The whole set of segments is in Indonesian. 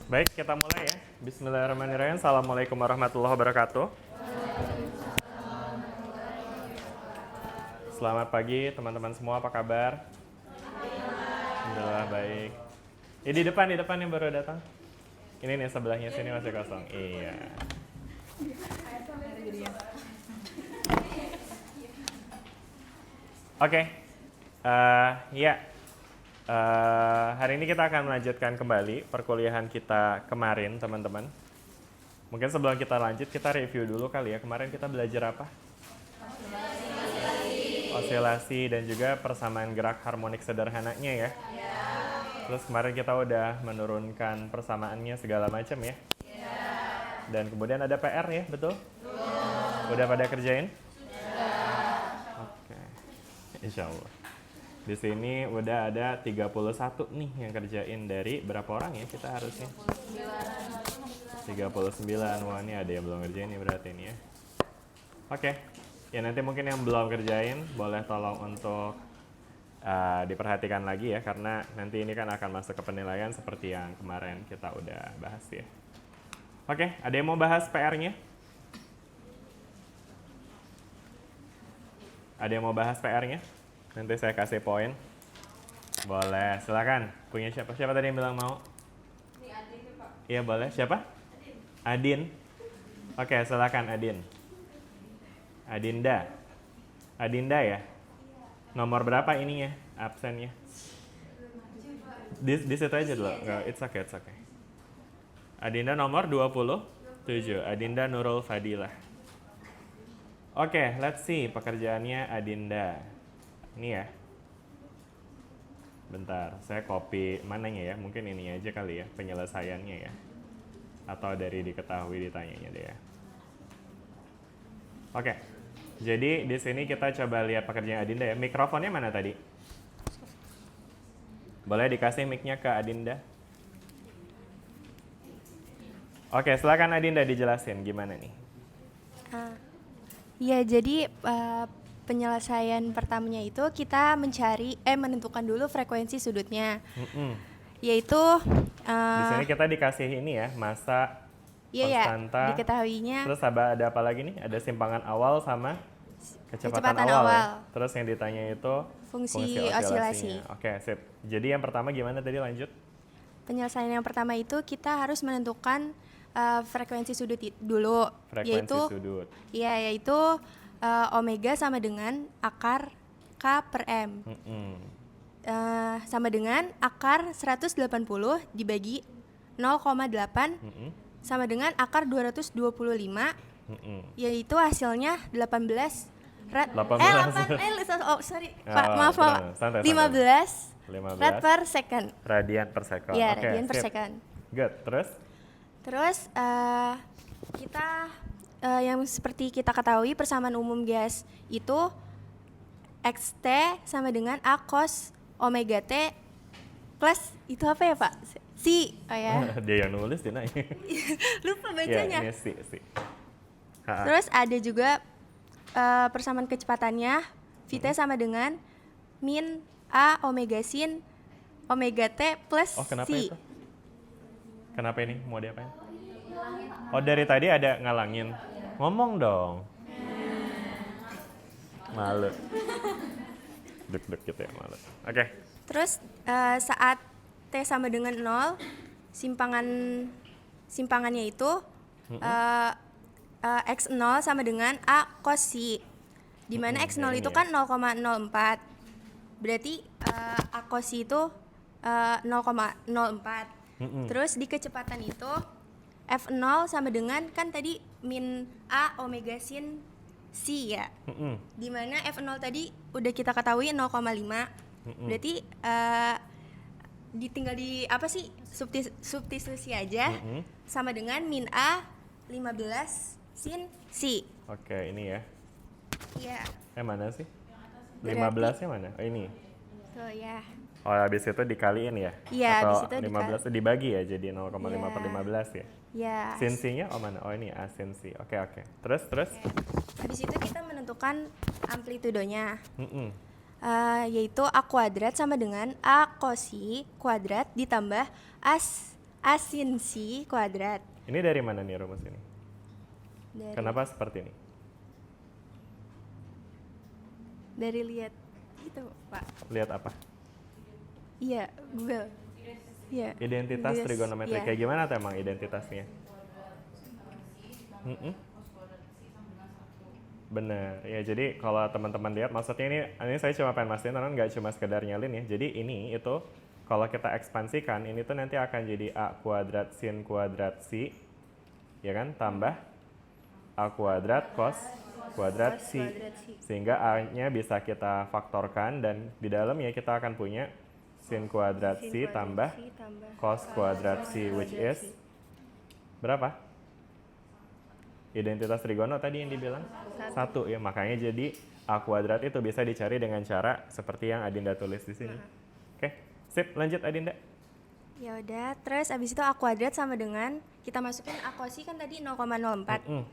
Baik, kita mulai ya. Bismillahirrahmanirrahim. Assalamualaikum warahmatullahi wabarakatuh. Selamat pagi teman-teman semua, apa kabar? Alhamdulillah baik. Di depan yang baru datang. Ini nih sebelahnya sini masih kosong. Iya. Oke. Ya. Hari ini kita akan melanjutkan kembali perkuliahan kita kemarin, teman-teman. Mungkin sebelum kita lanjut, kita review dulu kali ya. Kemarin kita belajar apa? Osilasi dan juga persamaan gerak harmonik sederhananya ya. Terus kemarin kita udah menurunkan persamaannya segala macam ya. Dan kemudian ada PR ya, betul? Udah pada kerjain? Oke. Insya Allah. Di sini udah ada 31 nih yang kerjain dari berapa orang ya kita harusnya? 39. Wah, ini ada yang belum kerjain nih berarti ini ya. Oke. Ya nanti mungkin yang belum kerjain boleh tolong untuk diperhatikan lagi ya, karena nanti ini kan akan masuk ke penilaian seperti yang kemarin kita udah bahas ya. Oke, ada yang mau bahas PR-nya? Ada yang mau bahas PR-nya? Nanti saya kasih poin. Boleh, silakan. Punya siapa? Siapa tadi yang bilang mau? Ini Adin, Pak. Iya, boleh. Siapa? Adin. Oke, silakan Adin. Adinda. Adinda ya? Nomor berapa ininya? Absennya? Di situ aja dulu. It's okay. Adinda nomor 27. Adinda Nurul Fadilah. Oke, let's see pekerjaannya Adinda. Ini ya. Bentar, saya copy mananya ya? Mungkin ini aja kali ya, penyelesaiannya ya. Atau dari diketahui ditanyanya deh ya. Oke. Jadi di sini kita coba lihat pekerjaan Adinda ya. Mikrofonnya mana tadi? Boleh dikasih mic-nya ke Adinda? Oke, silakan Adinda dijelasin gimana nih. Ya, jadi penyelesaian pertamanya itu kita menentukan dulu frekuensi sudutnya. Yaitu di sini kita dikasih ini ya, masa konstanta. Diketahuinya. Terus ada apa lagi nih? Ada simpangan awal sama kecepatan awal. Ya? Terus yang ditanya itu fungsi osilasi. Oke, sip. Jadi yang pertama gimana tadi, lanjut? Penyelesaian yang pertama itu kita harus menentukan frekuensi sudut dulu. Sudut. Iya, yaitu omega sama dengan akar K per M. Sama dengan akar 180 dibagi 0,8 sama dengan akar 225, yaitu hasilnya 15 rad per second. Radian per second. Ya, radian per second. Good. Terus kita yang seperti kita ketahui persamaan umum gas itu XT sama dengan A cos omega T plus itu apa ya Pak? Si. Oh ya. Dia yang nulis, dia nanya. Lupa bacanya. Ya, si. Terus ada juga persamaan kecepatannya Vt sama dengan min A omega sin omega T plus kenapa si. itu? Kenapa ini? Mau diapain? Oh, dari tadi ada ngalangin. Ngomong dong. Malu. Deg-deg gitu ya, malu. Oke. Terus saat T sama dengan 0, simpangannya itu X0 sama dengan A cos si. Di mana X0 itu kan 0,04. Berarti A cos si itu 0,04. Terus di kecepatan itu F0 sama dengan kan tadi min A omega sin si ya. Dimana F0 tadi udah kita ketahui 0,5. Berarti tinggal di apa sih substitusi aja sama dengan min A 15 sin si. Oke, ini ya. Iya. Yang mana sih? 15-nya mana? Oh, ini. So ya. Oh, habis itu dikaliin ya? Iya, habis itu 15 itu dibagi ya, jadi 0,5 per 15 ya? Iya. Sin-nya mana? Oh, ini A sin si. Oke. Terus? Habis itu kita menentukan amplitudonya. yaitu A kuadrat sama dengan A kosi kuadrat ditambah A sin si kuadrat. Ini dari mana nih rumus ini? Dari, Kenapa seperti ini? Dari lihat itu, Pak. Lihat apa? Iya, Google. Iya. Identitas Yes, trigonometri. iya. Kayak gimana tuh emang identitasnya? Bener, ya jadi kalau teman-teman lihat, maksudnya ini saya cuma pengen mastiin, teman nggak cuma sekedar nyalin ya. Jadi ini itu kalau kita ekspansikan, ini tuh nanti akan jadi A kuadrat sin kuadrat si, ya kan, tambah A kuadrat cos kuadrat si. Sehingga A-nya bisa kita faktorkan dan di dalamnya kita akan punya sin kuadrat si tambah cos kuadrat si, which is berapa? Identitas trigono tadi yang dibilang? 1 ya, makanya jadi A kuadrat itu bisa dicari dengan cara seperti yang Adinda tulis di sini. Oke, sip, lanjut Adinda. Ya udah, terus abis itu A kuadrat sama dengan kita masukin A cos si kan tadi 0,04.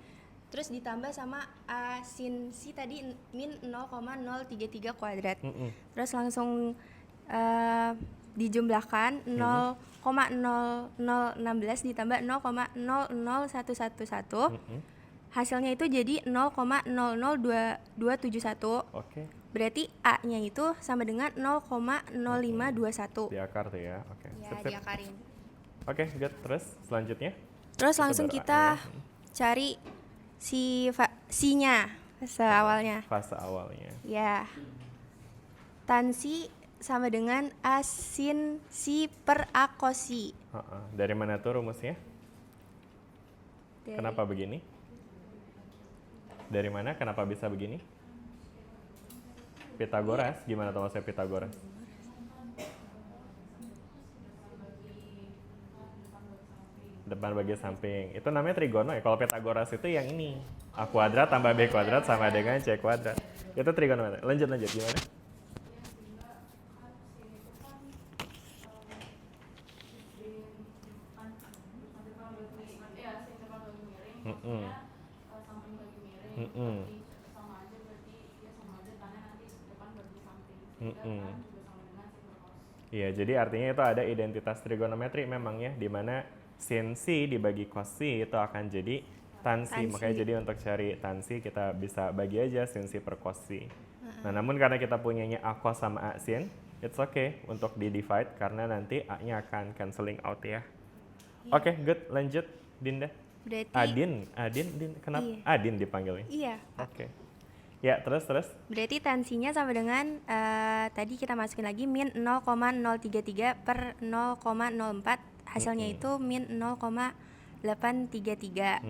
Terus ditambah sama A sin si tadi min 0,033 kuadrat. Terus langsung dijumlahkan 0,0016 ditambah 0,00111. Hasilnya itu jadi 0,002271. Oke. Berarti A-nya itu sama dengan 0,0521. Di akar tuh ya. Oke. Ya, Sip, sip. diakarin. Oke, good. Terus selanjutnya? Terus langsung baru kita A-nya. cari si-nya awalnya. Fase awalnya. Ya. Tan si sama dengan A sin si per A cos si. Dari mana tuh rumusnya? Dari- Kenapa begini? Dari mana? Kenapa bisa begini? Pitagoras, gimana tuh maksudnya Pitagoras? Depan bagi samping. Itu namanya trigono ya. Kalau Pitagoras itu yang ini. A kuadrat tambah B kuadrat sama dengan C kuadrat. Itu trigonometri. Lanjut gimana? Iya, jadi artinya itu ada identitas trigonometri memang ya, di mana sin si dibagi cos si itu akan jadi tan si. Makanya jadi untuk cari tan si kita bisa bagi aja sin si per cos si. Nah, namun karena kita punyanya A cos sama A sin, it's okay untuk di divide karena nanti A-nya akan cancelling out ya. Oke, good. Lanjut, Dinda. Berarti Adin, kenapa Iya. Adin dipanggilnya? Iya. Oke. Ya, terus. Berarti tensinya sama dengan tadi kita masukin lagi min 0,033 per 0,04. Hasilnya itu min 0,833.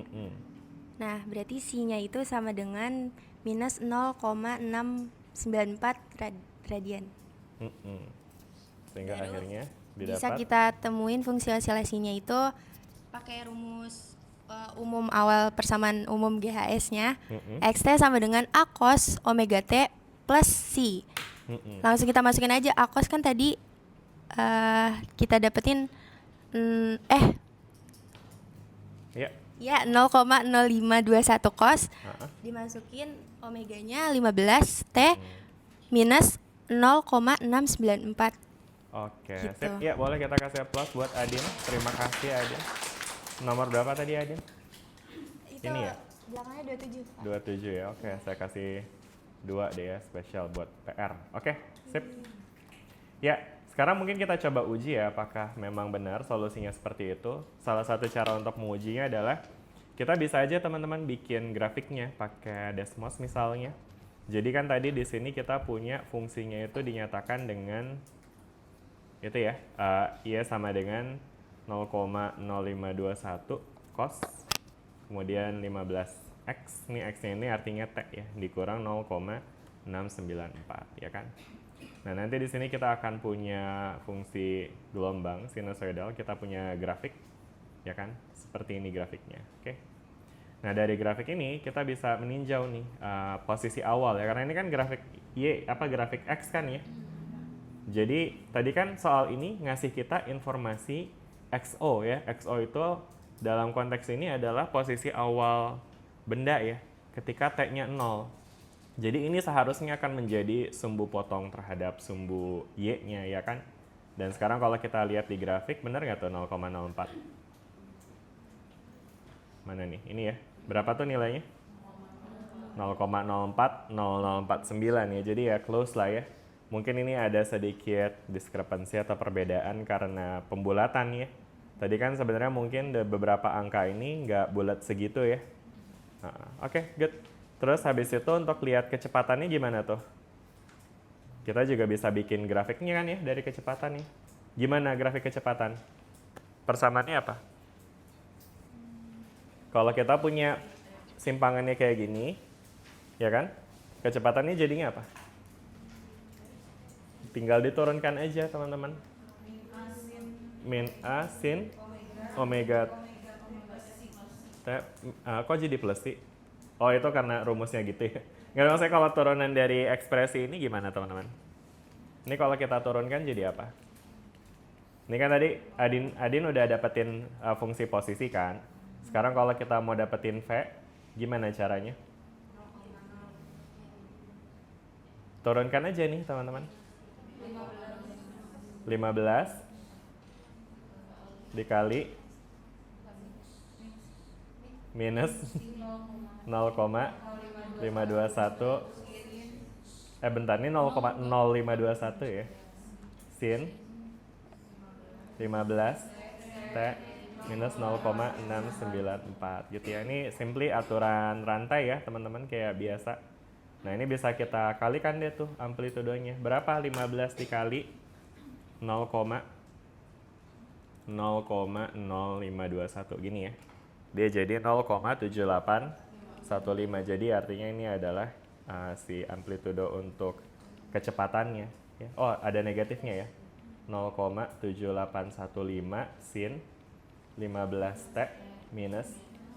Nah, berarti si-nya itu sama dengan minus 0,694 radian. Sehingga Baru akhirnya bisa didapat kita temuin fungsi oscilasinya itu pakai rumus umum awal persamaan umum GHS-nya. XT sama dengan A cos omega T plus C. Langsung kita masukin aja. A cos kan tadi kita dapetin ya. 0,0521 cos. Dimasukin omeganya 15 T minus 0,694. Oke, Gitu. sip. Ya, boleh kita kasih applause buat Adin. Terima kasih Adin. Nomor berapa tadi Adin? Itu Ini ya? belakangnya 27. 27 ya. Oke, saya kasih 2 deh ya, spesial buat PR. Oke, sip. Ya, sekarang mungkin kita coba uji ya apakah memang benar solusinya seperti itu. Salah satu cara untuk mengujinya adalah kita bisa aja teman-teman bikin grafiknya pakai Desmos misalnya. Jadi kan tadi di sini kita punya fungsinya itu dinyatakan dengan itu ya, Y sama dengan 0,0521 cos, kemudian 15x, ini x-nya ini artinya T ya, dikurang 0,694 ya kan. Nah, nanti di sini kita akan punya fungsi gelombang sinusoidal, kita punya grafik ya kan, seperti ini grafiknya. Oke. Nah, dari grafik ini kita bisa meninjau nih posisi awal ya, karena ini kan grafik grafik X kan ya. Jadi tadi kan soal ini ngasih kita informasi XO ya. XO itu dalam konteks ini adalah posisi awal benda ya, ketika T-nya 0. Jadi ini seharusnya akan menjadi sumbu potong terhadap sumbu Y-nya ya kan. Dan sekarang kalau kita lihat di grafik, benar nggak tuh 0,04? Mana nih? Ini ya. Berapa tuh nilainya? 0,040049 ya. Jadi ya close lah ya. Mungkin ini ada sedikit diskrepansi atau perbedaan karena pembulatan ya. Tadi kan sebenarnya mungkin beberapa angka ini nggak bulat segitu ya. Oke, good. Terus habis itu untuk lihat kecepatannya gimana tuh? Kita juga bisa bikin grafiknya kan ya dari kecepatannya. Gimana grafik kecepatan? Persamaannya apa? Kalau kita punya simpangannya kayak gini, ya kan? Kecepatannya jadinya apa? Tinggal diturunkan aja teman-teman. Min A sin omega T. Kok jadi plus sih? Oh itu karena rumusnya gitu ya. Nggak maksudnya kalau turunan dari ekspresi ini gimana teman-teman? Ini kalau kita turunkan jadi apa? Ini kan tadi Adin udah dapetin fungsi posisi kan. Sekarang kalau kita mau dapetin V, gimana caranya? Turunkan aja nih teman-teman. 15 dikali minus 0,521. Bentar, ini 0,0521 ya. Sin 15 T minus 0,694 gitu ya. Ini simply aturan rantai ya teman-teman kayak biasa. Nah ini bisa kita kalikan deh tuh amplitudenya. Berapa 15 dikali 0,0521 gini ya. Dia jadi 0,7815. Jadi artinya ini adalah si amplitudo untuk kecepatannya. Ya. Oh ada negatifnya ya. 0,7815 sin 15T minus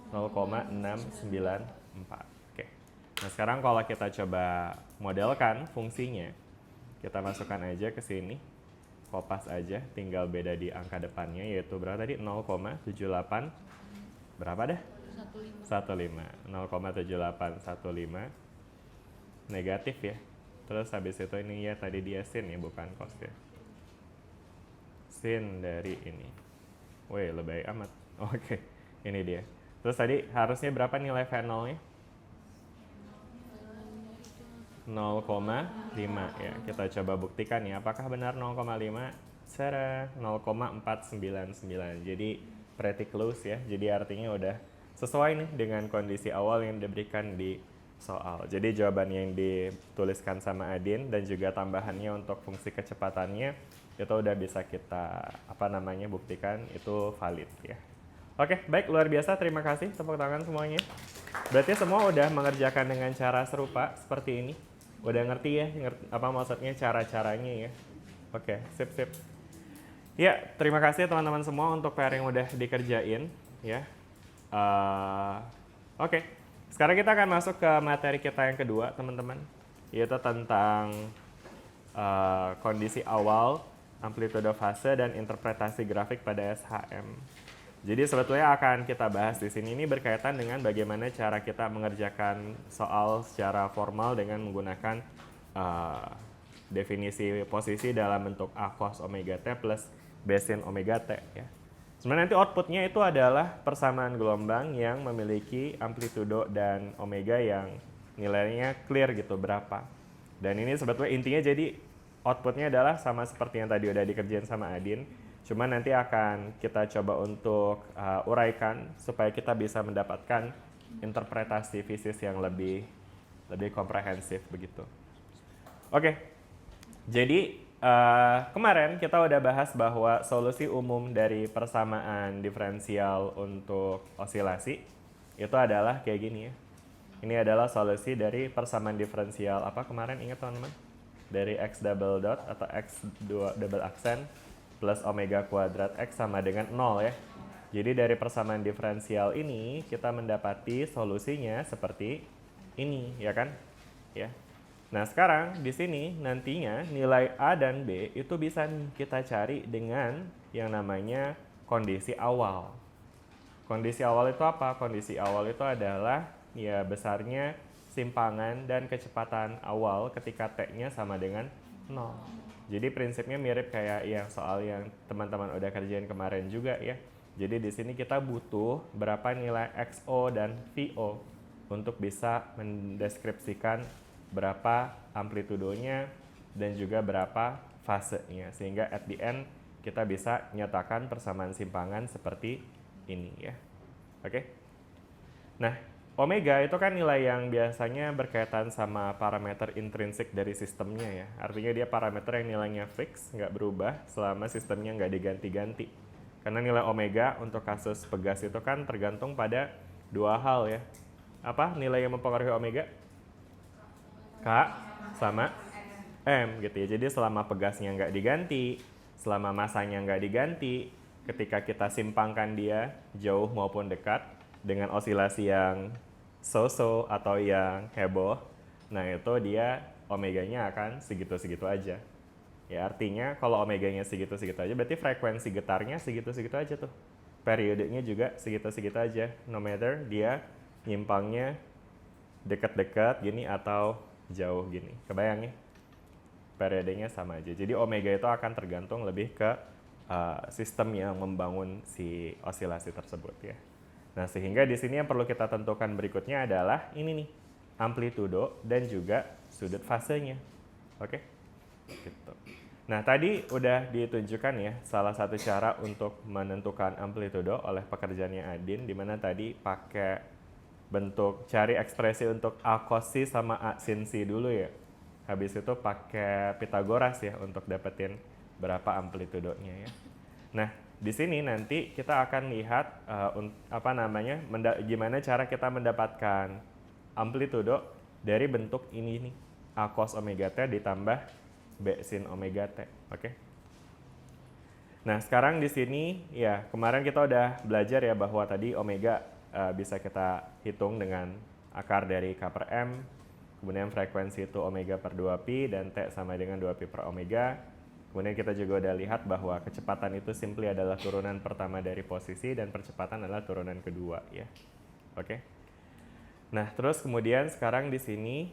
0,694. Oke. Nah sekarang kalau kita coba modelkan fungsinya, kita masukkan aja ke sini. Kopas aja, tinggal beda di angka depannya yaitu berapa tadi? 0,78 berapa dah? 15. 0,7815 negatif ya. Terus habis itu ini ya tadi dia sin ya, bukan cos ya. Sin dari ini. Wih, lebay amat. Oke, ini dia. Terus tadi harusnya berapa nilai V0-nya? 0,5 ya. Kita coba buktikan ya, apakah benar 0,5? Cara 0,499. Jadi pretty close ya. Jadi artinya udah sesuai nih dengan kondisi awal yang diberikan di soal. Jadi jawaban yang dituliskan sama Adin dan juga tambahannya untuk fungsi kecepatannya itu udah bisa kita buktikan itu valid ya. Oke, baik, luar biasa. Terima kasih, tepuk tangan semuanya. Berarti semua udah mengerjakan dengan cara serupa seperti ini. Udah ngerti ya, apa maksudnya cara-caranya ya. Oke, sip. Ya, terima kasih teman-teman semua untuk PR yang udah dikerjain ya. Oke, sekarang kita akan masuk ke materi kita yang kedua teman-teman, yaitu tentang kondisi awal, amplitudo fase, dan interpretasi grafik pada SHM. Jadi sebetulnya akan kita bahas di sini ini berkaitan dengan bagaimana cara kita mengerjakan soal secara formal dengan menggunakan definisi posisi dalam bentuk A cos omega T plus B sin omega T ya. Sebenarnya nanti outputnya itu adalah persamaan gelombang yang memiliki amplitudo dan omega yang nilainya clear gitu berapa. Dan ini sebetulnya intinya jadi outputnya adalah sama seperti yang tadi udah dikerjain sama Adin. Cuma nanti akan kita coba untuk uraikan supaya kita bisa mendapatkan interpretasi fisis yang lebih komprehensif begitu. Oke, jadi kemarin kita udah bahas bahwa solusi umum dari persamaan diferensial untuk osilasi itu adalah kayak gini ya. Ini adalah solusi dari persamaan diferensial apa kemarin, ingat teman-teman? Dari x double dot atau x double aksen plus omega kuadrat x sama dengan 0 ya. Jadi dari persamaan diferensial ini kita mendapati solusinya seperti ini ya kan? Ya. Nah sekarang di sini nantinya nilai A dan B itu bisa kita cari dengan yang namanya kondisi awal. Kondisi awal itu apa? Kondisi awal itu adalah ya besarnya simpangan dan kecepatan awal ketika T-nya sama dengan 0. Jadi prinsipnya mirip kayak yang soal yang teman-teman udah kerjain kemarin juga ya. Jadi di sini kita butuh berapa nilai XO dan VO untuk bisa mendeskripsikan berapa amplitudonya dan juga berapa fasenya. Sehingga at the end kita bisa nyatakan persamaan simpangan seperti ini ya. Oke? Nah, omega itu kan nilai yang biasanya berkaitan sama parameter intrinsik dari sistemnya ya. Artinya dia parameter yang nilainya fix, nggak berubah selama sistemnya nggak diganti-ganti. Karena nilai omega untuk kasus pegas itu kan tergantung pada dua hal ya. Apa nilai yang mempengaruhi omega? K sama M gitu ya. Jadi selama pegasnya nggak diganti, selama masanya nggak diganti, ketika kita simpangkan dia jauh maupun dekat dengan osilasi yang so-so atau yang heboh, nah itu dia omeganya akan segitu-segitu aja. Ya artinya kalau omeganya segitu-segitu aja, berarti frekuensi getarnya segitu-segitu aja tuh. Periodenya juga segitu-segitu aja, no matter dia nyimpangnya dekat-dekat gini atau jauh gini. Kebayang ya? Periodenya sama aja. Jadi omega itu akan tergantung lebih ke sistem yang membangun si osilasi tersebut ya. Nah, sehingga di sini yang perlu kita tentukan berikutnya adalah ini nih, amplitudo dan juga sudut fasenya. Oke? Gitu. Nah, tadi udah ditunjukkan ya salah satu cara untuk menentukan amplitudo oleh pekerjaannya Adin, di mana tadi pakai bentuk cari ekspresi untuk A cos C sama A sin C dulu ya. Habis itu pakai Pythagoras ya untuk dapetin berapa amplitudonya ya. Nah, di sini nanti kita akan lihat gimana cara kita mendapatkan amplitudo dari bentuk ini nih, A cos omega T ditambah B sin omega T. Oke. Nah, sekarang di sini ya, kemarin kita udah belajar ya bahwa tadi omega bisa kita hitung dengan akar dari K per M, kemudian frekuensi itu omega per 2pi dan T sama dengan 2pi per omega. Kemudian kita juga udah lihat bahwa kecepatan itu simply adalah turunan pertama dari posisi dan percepatan adalah turunan kedua ya. Oke. Nah, terus kemudian sekarang di sini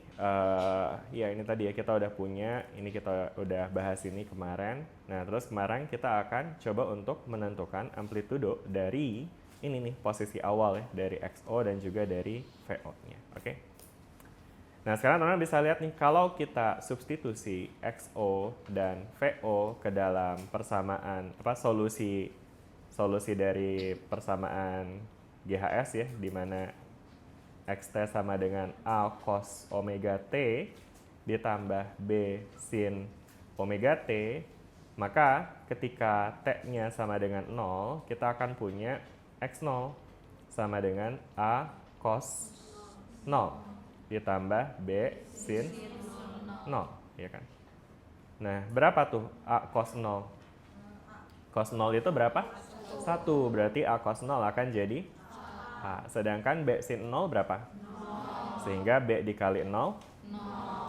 ya ini tadi ya kita udah punya, ini kita udah bahas ini kemarin. Nah, terus kemarin kita akan coba untuk menentukan amplitudo dari ini nih posisi awal ya, dari XO dan juga dari VO-nya. Oke. Nah, sekarang teman-teman bisa lihat nih, kalau kita substitusi XO dan VO ke dalam persamaan, solusi dari persamaan GHS ya, di mana XT sama dengan A cos omega T ditambah B sin omega T, maka ketika T-nya sama dengan 0, kita akan punya X0 sama dengan A cos 0 ditambah B sin 0, ya kan? Nah, berapa tuh A cos 0? Cos 0 itu berapa? 1, berarti A cos 0 akan jadi A. Sedangkan B sin 0 berapa? 0. Sehingga B dikali 0,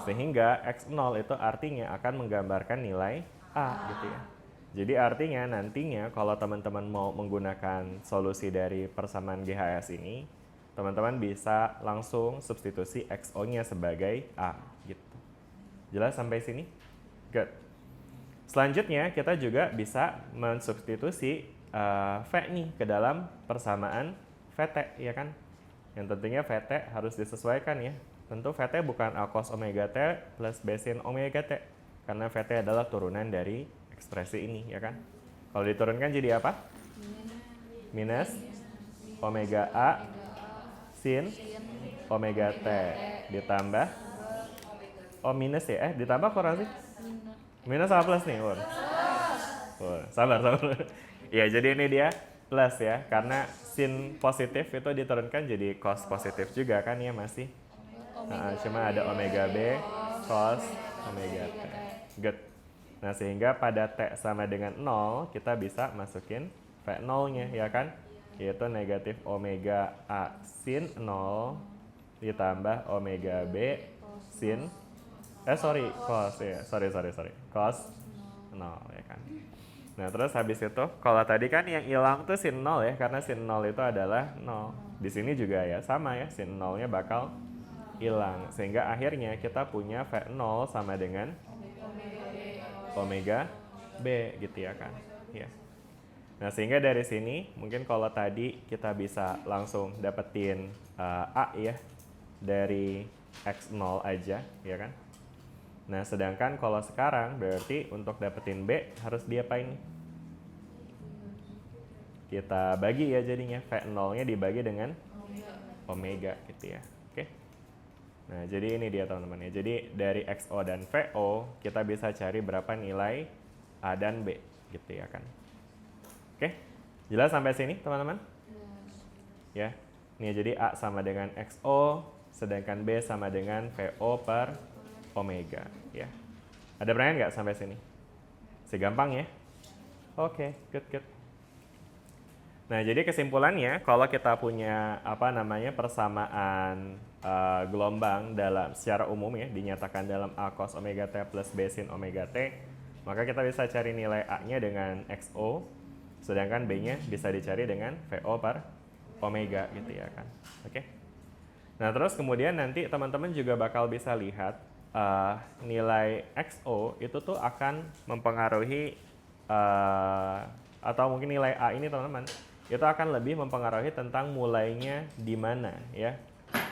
sehingga X0 itu artinya akan menggambarkan nilai A gitu ya. Jadi artinya nantinya kalau teman-teman mau menggunakan solusi dari persamaan GHS ini, teman-teman bisa langsung substitusi XO-nya sebagai A gitu. Jelas sampai sini? Good. Selanjutnya kita juga bisa mensubstitusi V nih ke dalam persamaan VT ya kan? Yang tentunya VT harus disesuaikan ya. Tentu VT bukan A cos omega T plus B sin omega T, karena VT adalah turunan dari ekspresi ini ya kan? Kalau diturunkan jadi apa? Minus omega A sin omega T ditambah minus ya, ditambah kurang sih? Minus apa plus nih? Sabar. Ya, jadi ini dia plus ya, karena sin positif itu diturunkan jadi cos positif juga kan ya masih. Cuma ada omega B cos omega T. Good. Nah, sehingga pada T sama dengan 0, kita bisa masukin V0-nya ya kan? Yaitu negatif omega A sin 0 ditambah omega B sin cos ya. Sorry. Cos 0 ya kan. Nah, terus habis itu kalau tadi kan yang hilang tuh sin 0 ya, karena sin 0 itu adalah 0. Di sini juga ya sama ya, sin 0-nya bakal hilang. Sehingga akhirnya kita punya V0 sama dengan omega B gitu ya kan. Ya. Nah, sehingga dari sini mungkin kalau tadi kita bisa langsung dapetin A ya dari X0 aja ya kan. Nah, sedangkan kalau sekarang berarti untuk dapetin B harus diapain nih? Kita bagi ya jadinya, V0-nya dibagi dengan omega gitu ya. Oke. Nah, jadi ini dia teman-teman ya. Jadi dari XO dan VO kita bisa cari berapa nilai A dan B gitu ya kan. Oke. Jelas sampai sini teman-teman? Ya. Nih jadi A sama dengan XO, sedangkan B sama dengan VO per omega ya. Ada pertanyaan nggak sampai sini? Segampang ya? Oke, good. Nah, jadi kesimpulannya kalau kita punya persamaan gelombang dalam secara umum ya dinyatakan dalam A cos omega T plus B sin omega T, maka kita bisa cari nilai A-nya dengan XO, sedangkan B-nya bisa dicari dengan VO per omega gitu ya kan. Oke. Nah, terus kemudian nanti teman-teman juga bakal bisa lihat nilai XO itu tuh akan mempengaruhi atau mungkin nilai A ini teman-teman itu akan lebih mempengaruhi tentang mulainya di mana ya,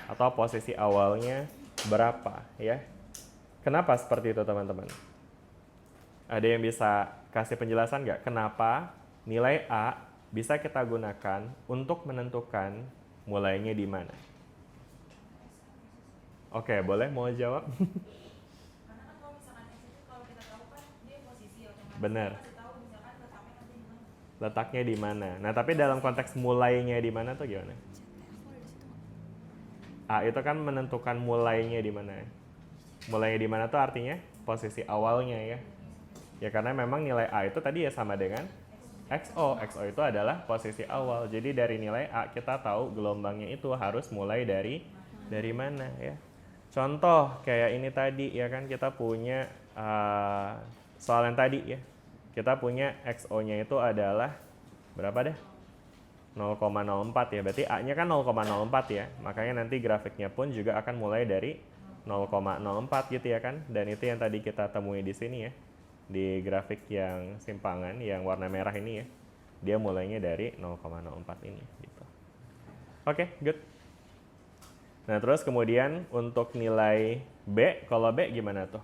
atau posisi awalnya berapa ya. Kenapa seperti itu teman-teman? Ada yang bisa kasih penjelasan nggak kenapa nilai A bisa kita gunakan untuk menentukan mulainya di mana? Oke, boleh mau jawab? Karena kan kalau misalkan X itu kalau kita tahu kan dia posisi otomatis. Benar. Kita kasih tahu misalkan letaknya nanti di mana. Letaknya di mana? Nah, tapi dalam konteks mulainya di mana tuh gimana? A itu kan menentukan mulainya di mana. Mulainya di mana tuh artinya posisi awalnya ya. Ya karena memang nilai A itu tadi ya sama dengan XO. XO itu adalah posisi awal. Jadi dari nilai A kita tahu gelombangnya itu harus mulai dari mana ya. Contoh kayak ini tadi ya kan kita punya soal yang tadi ya. Kita punya XO-nya itu adalah berapa deh? 0,04 ya. Berarti A-nya kan 0,04 ya. Makanya nanti grafiknya pun juga akan mulai dari 0,04 gitu ya kan. Dan itu yang tadi kita temui di sini ya. Di grafik yang simpangan yang warna merah ini ya. Dia mulainya dari 0,04 ini gitu. Oke, good. Nah, terus kemudian untuk nilai B, kalau B gimana tuh?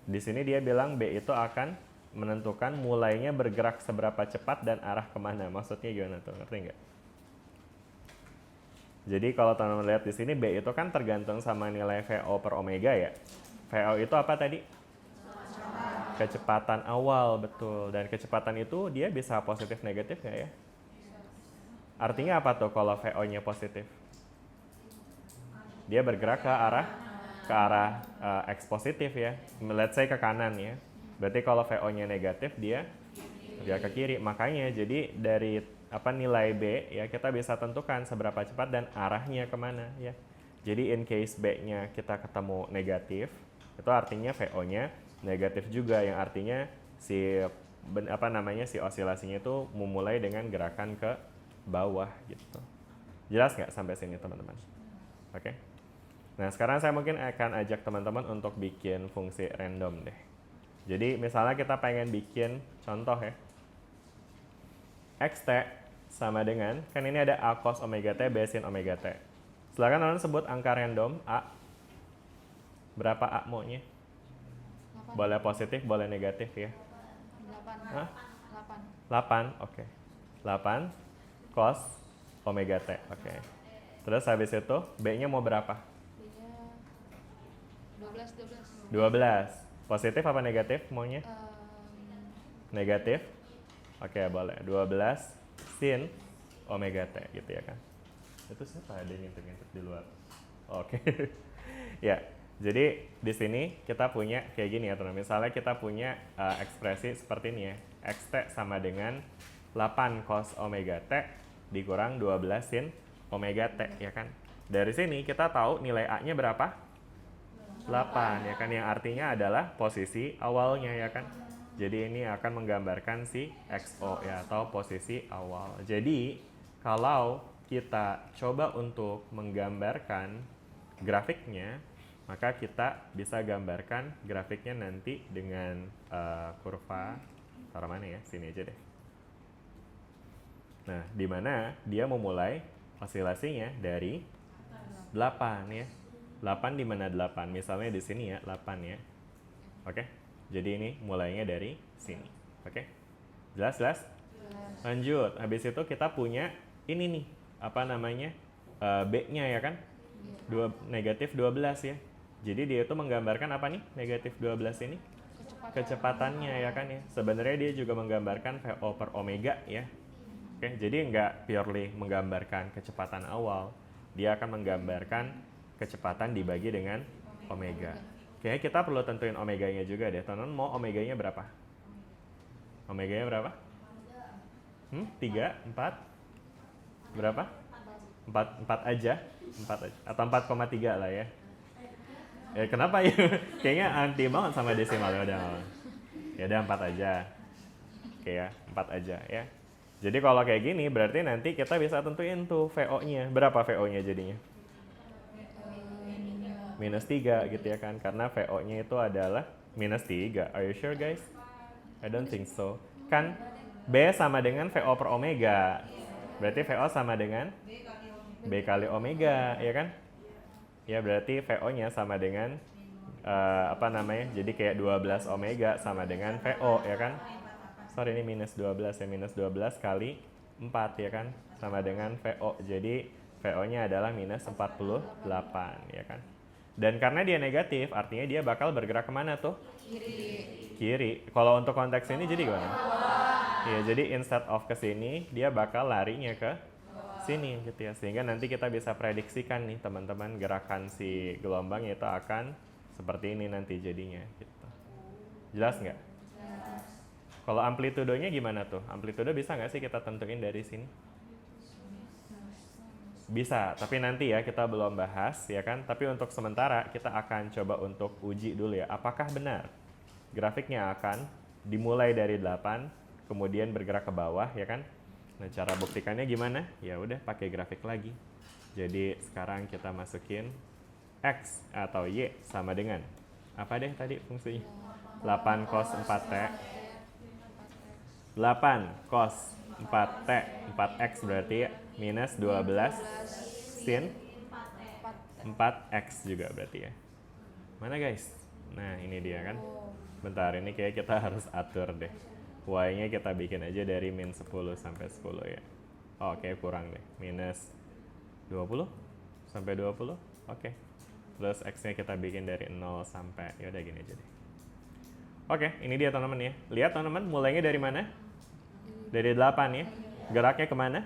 Di sini dia bilang B itu akan menentukan mulainya bergerak seberapa cepat dan arah kemana. Maksudnya gimana tuh? Ngerti nggak? Jadi kalau teman-teman lihat di sini B itu kan tergantung sama nilai VO per omega ya. VO itu apa tadi? Kecepatan awal, betul. Dan kecepatan itu dia bisa positif negatif nggak ya? Artinya apa tuh kalau VO-nya positif? Dia bergerak ke arah X positif ya. Let's say ke kanan ya. Berarti kalau VO-nya negatif dia ke kiri. Makanya jadi dari nilai B ya kita bisa tentukan seberapa cepat dan arahnya kemana ya. Jadi in case B-nya kita ketemu negatif, itu artinya VO-nya negatif juga, yang artinya si osilasinya itu memulai dengan gerakan ke bawah gitu. Jelas nggak sampai sini teman-teman? Oke. Nah, sekarang saya mungkin akan ajak teman-teman untuk bikin fungsi random deh. Jadi misalnya kita pengen bikin contoh ya. XT sama dengan, kan ini ada A cos omega T, B sin omega T. Silakan teman-teman sebut angka random A. Berapa A maunya? 8. Boleh positif, boleh negatif ya. 8. Hah? 8. 8, oke. 8 cos omega T, oke. Terus habis itu B-nya mau berapa? B-nya 12. 12. Positif apa negatif maunya? Negatif? Oke, boleh. 12 sin omega T gitu ya kan. Itu siapa ada yang ngintip-ngintip di luar? Oke. Ya, jadi di sini kita punya kayak gini ya teman-teman. Misalnya kita punya ekspresi seperti ini ya. XT sama dengan 8 cos omega T dikurang 12 sin omega T ya kan. Dari sini kita tahu nilai A-nya berapa? 8 ya kan, yang artinya adalah posisi awalnya ya kan. Jadi ini akan menggambarkan si XO ya, atau posisi awal. Jadi kalau kita coba untuk menggambarkan grafiknya, maka kita bisa gambarkan grafiknya nanti dengan kurva, taruh mana ya, sini aja deh. Nah, di mana dia memulai osilasinya dari 8 ya. 8 di mana 8? Misalnya di sini ya, 8 ya. Oke. Jadi ini mulainya dari sini. Oke. Jelas? Lanjut. Habis itu kita punya ini nih, apa namanya? B-nya ya kan? Negatif 12 ya. Jadi dia itu menggambarkan apa nih? Negatif 12 ini? Kecepatannya ya kan ya. Sebenarnya dia juga menggambarkan VO per omega ya. Oke, jadi nggak purely menggambarkan kecepatan awal. Dia akan menggambarkan kecepatan dibagi dengan omega. Kayaknya kita perlu tentuin omeganya juga deh. Teman-teman mau omeganya berapa? Omeganya berapa? 3, 4? Berapa? 4 aja? 4 aja. Atau 4,3 lah ya. Kenapa ya? Kayaknya anti banget sama desimal. Ya udah 4 aja. Oke ya, 4 aja ya. Jadi kalau kayak gini berarti nanti kita bisa tentuin tuh VO-nya. Berapa VO-nya jadinya? -3 gitu ya kan. Karena VO-nya itu adalah -3. Are you sure guys? I don't think so. Kan B sama dengan VO per omega. Berarti VO sama dengan B kali omega, ya kan? Ya berarti VO-nya sama dengan apa namanya? Jadi kayak 12 omega sama dengan VO, ya kan? Sorry ini -12 ya, -12 kali 4 ya kan? Sama dengan VO. Jadi VO-nya adalah -48 ya kan? Dan karena dia negatif, artinya dia bakal bergerak kemana tuh? Kiri. Kalau untuk konteks ini jadi gimana? Iya, jadi instead of ke sini, dia bakal larinya ke sini gitu ya. Sehingga nanti kita bisa prediksikan nih teman-teman gerakan si gelombang itu akan seperti ini nanti jadinya gitu. Jelas nggak? Kalau amplitudenya gimana tuh? Amplitudo bisa nggak sih kita tentuin dari sini? Bisa, tapi nanti ya kita belum bahas ya kan. Tapi untuk sementara kita akan coba untuk uji dulu ya. Apakah benar grafiknya akan dimulai dari 8 kemudian bergerak ke bawah ya kan? Nah, cara buktikannya gimana? Ya udah pakai grafik lagi. Jadi sekarang kita masukin X atau Y sama dengan apa deh tadi fungsinya? 8 cos 4T. 8 cos 4T, 4X berarti minus 12 sin 4X juga berarti ya. Mana guys? Nah ini dia kan. Bentar, ini kayak kita harus atur deh. Y-nya kita bikin aja dari -10 sampai 10 ya. Oh, oke, kurang deh. Minus 20 sampai 20. Oke. Terus X-nya kita bikin dari 0 sampai, yaudah gini aja deh. Oke, ini dia teman-teman ya. Lihat teman-teman, mulainya dari mana? Dari 8 ya. Geraknya kemana?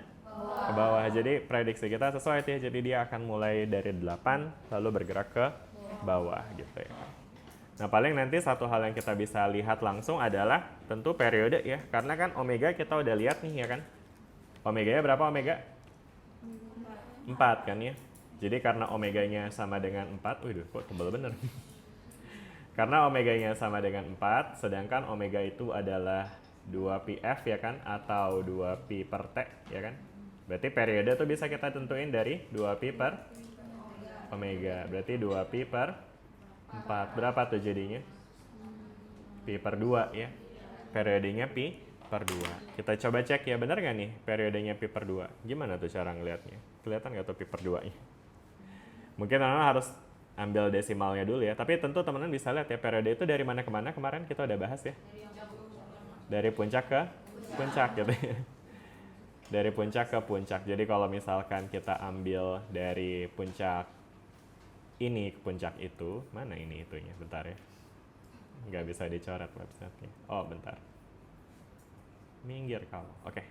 Ke bawah. Jadi prediksi kita sesuai ya. Jadi dia akan mulai dari 8 lalu bergerak ke bawah gitu ya. Nah paling nanti satu hal yang kita bisa lihat langsung adalah tentu periode ya. Karena kan omega kita udah lihat nih ya kan. Omeganya berapa omega? 4 kan ya. Jadi karena omeganya sama dengan 4, waduh kok tebal bener. Karena omeganya sama dengan 4, sedangkan omega itu adalah 2πf ya kan, atau 2pi per T ya kan. Berarti periode tuh bisa kita tentuin dari 2pi per omega. Berarti 2pi per 4. Berapa tuh jadinya? Pi per 2 ya. Periodenya pi per 2. Kita coba cek ya, bener nggak nih periodenya pi per 2? Gimana tuh cara ngeliatnya? Kelihatan nggak tuh pi per 2-nya? Mungkin teman-teman harus ambil desimalnya dulu ya. Tapi tentu teman-teman bisa lihat ya, periode itu dari mana ke mana kemarin kita udah bahas ya. Dari puncak ke puncak gitu ya. Dari puncak ke puncak. Jadi kalau misalkan kita ambil dari puncak ini ke puncak itu, mana ini itunya? Bentar ya. Nggak bisa dicoret websitenya. Oh, bentar. Minggir kamu. Oke.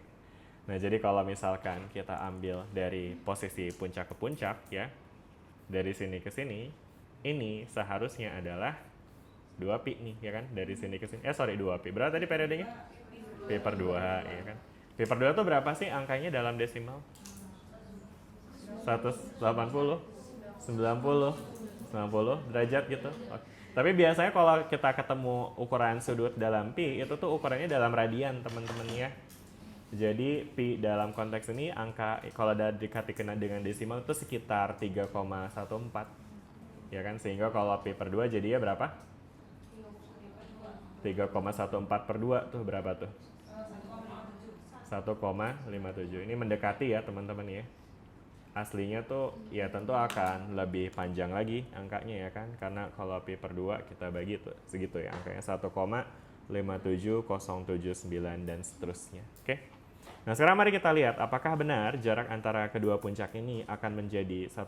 Nah, jadi kalau misalkan kita ambil dari posisi puncak ke puncak ya, dari sini ke sini, ini seharusnya adalah 2pi nih, ya kan? Dari sini ke sini. 2pi. Berapa tadi periodenya? Pi per 2, ya kan? Pi per 2 itu berapa sih angkanya dalam desimal? 180, 90 derajat gitu. Oke. Tapi biasanya kalau kita ketemu ukuran sudut dalam pi, itu tuh ukurannya dalam radian, teman-teman ya. Jadi pi dalam konteks ini angka kalau dikatakan dengan desimal itu sekitar 3,14. ya kan? Sehingga kalau Pi per 2 jadinya berapa? 3,14 per 2 tuh berapa tuh? 1,57. Ini mendekati ya teman-teman ya. Aslinya tuh ya tentu akan lebih panjang lagi angkanya ya kan, karena kalau Pi per 2 kita bagi tuh segitu ya angkanya 1,57079 dan seterusnya. Oke. Nah, sekarang mari kita lihat apakah benar jarak antara kedua puncak ini akan menjadi 1,57.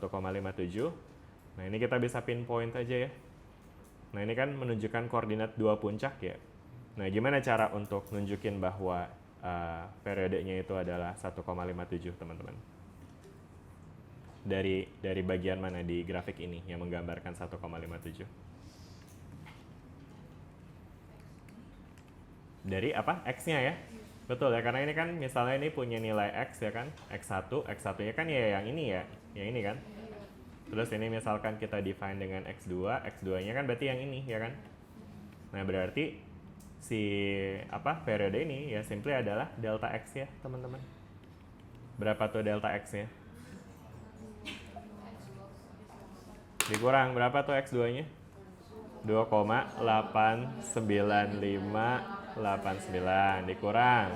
Nah, ini kita bisa pinpoint aja ya. Nah, ini kan menunjukkan koordinat dua puncak ya. Nah, gimana cara untuk nunjukin bahwa periodenya itu adalah 1,57 teman-teman? Dari bagian mana di grafik ini yang menggambarkan 1,57? Dari apa? X-nya ya? Betul ya, karena ini kan misalnya ini punya nilai X ya kan? X1, X1-nya kan ya yang ini ya, yang ini kan? Terus ini misalkan kita define dengan X2, X2-nya kan berarti yang ini ya kan? Nah, berarti si periode ini ya simply adalah delta X ya, teman-teman. Berapa tuh delta X-nya? Dikurang berapa tuh X2-nya? 2,89589 dikurang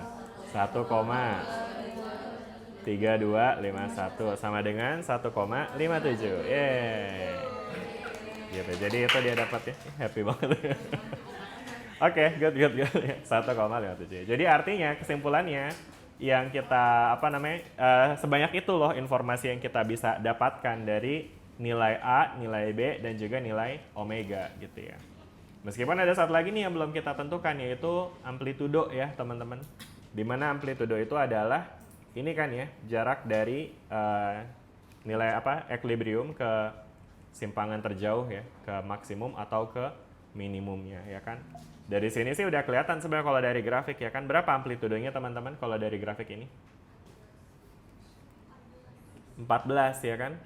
1,3251 sama dengan 1,57. Yeay. Gitu. Jadi itu dia dapat ya. Happy banget. Oke, good. 1,57. Jadi artinya kesimpulannya yang kita sebanyak itu loh informasi yang kita bisa dapatkan dari nilai A, nilai B, dan juga nilai omega gitu ya. Meskipun ada satu lagi nih yang belum kita tentukan, yaitu amplitudo ya teman-teman. Dimana amplitudo itu adalah ini kan ya, jarak dari nilai equilibrium ke simpangan terjauh ya, ke maksimum atau ke minimumnya ya kan. Dari sini sih udah kelihatan sebenarnya kalau dari grafik ya kan. Berapa amplitudonya teman-teman kalau dari grafik ini? 14 ya kan.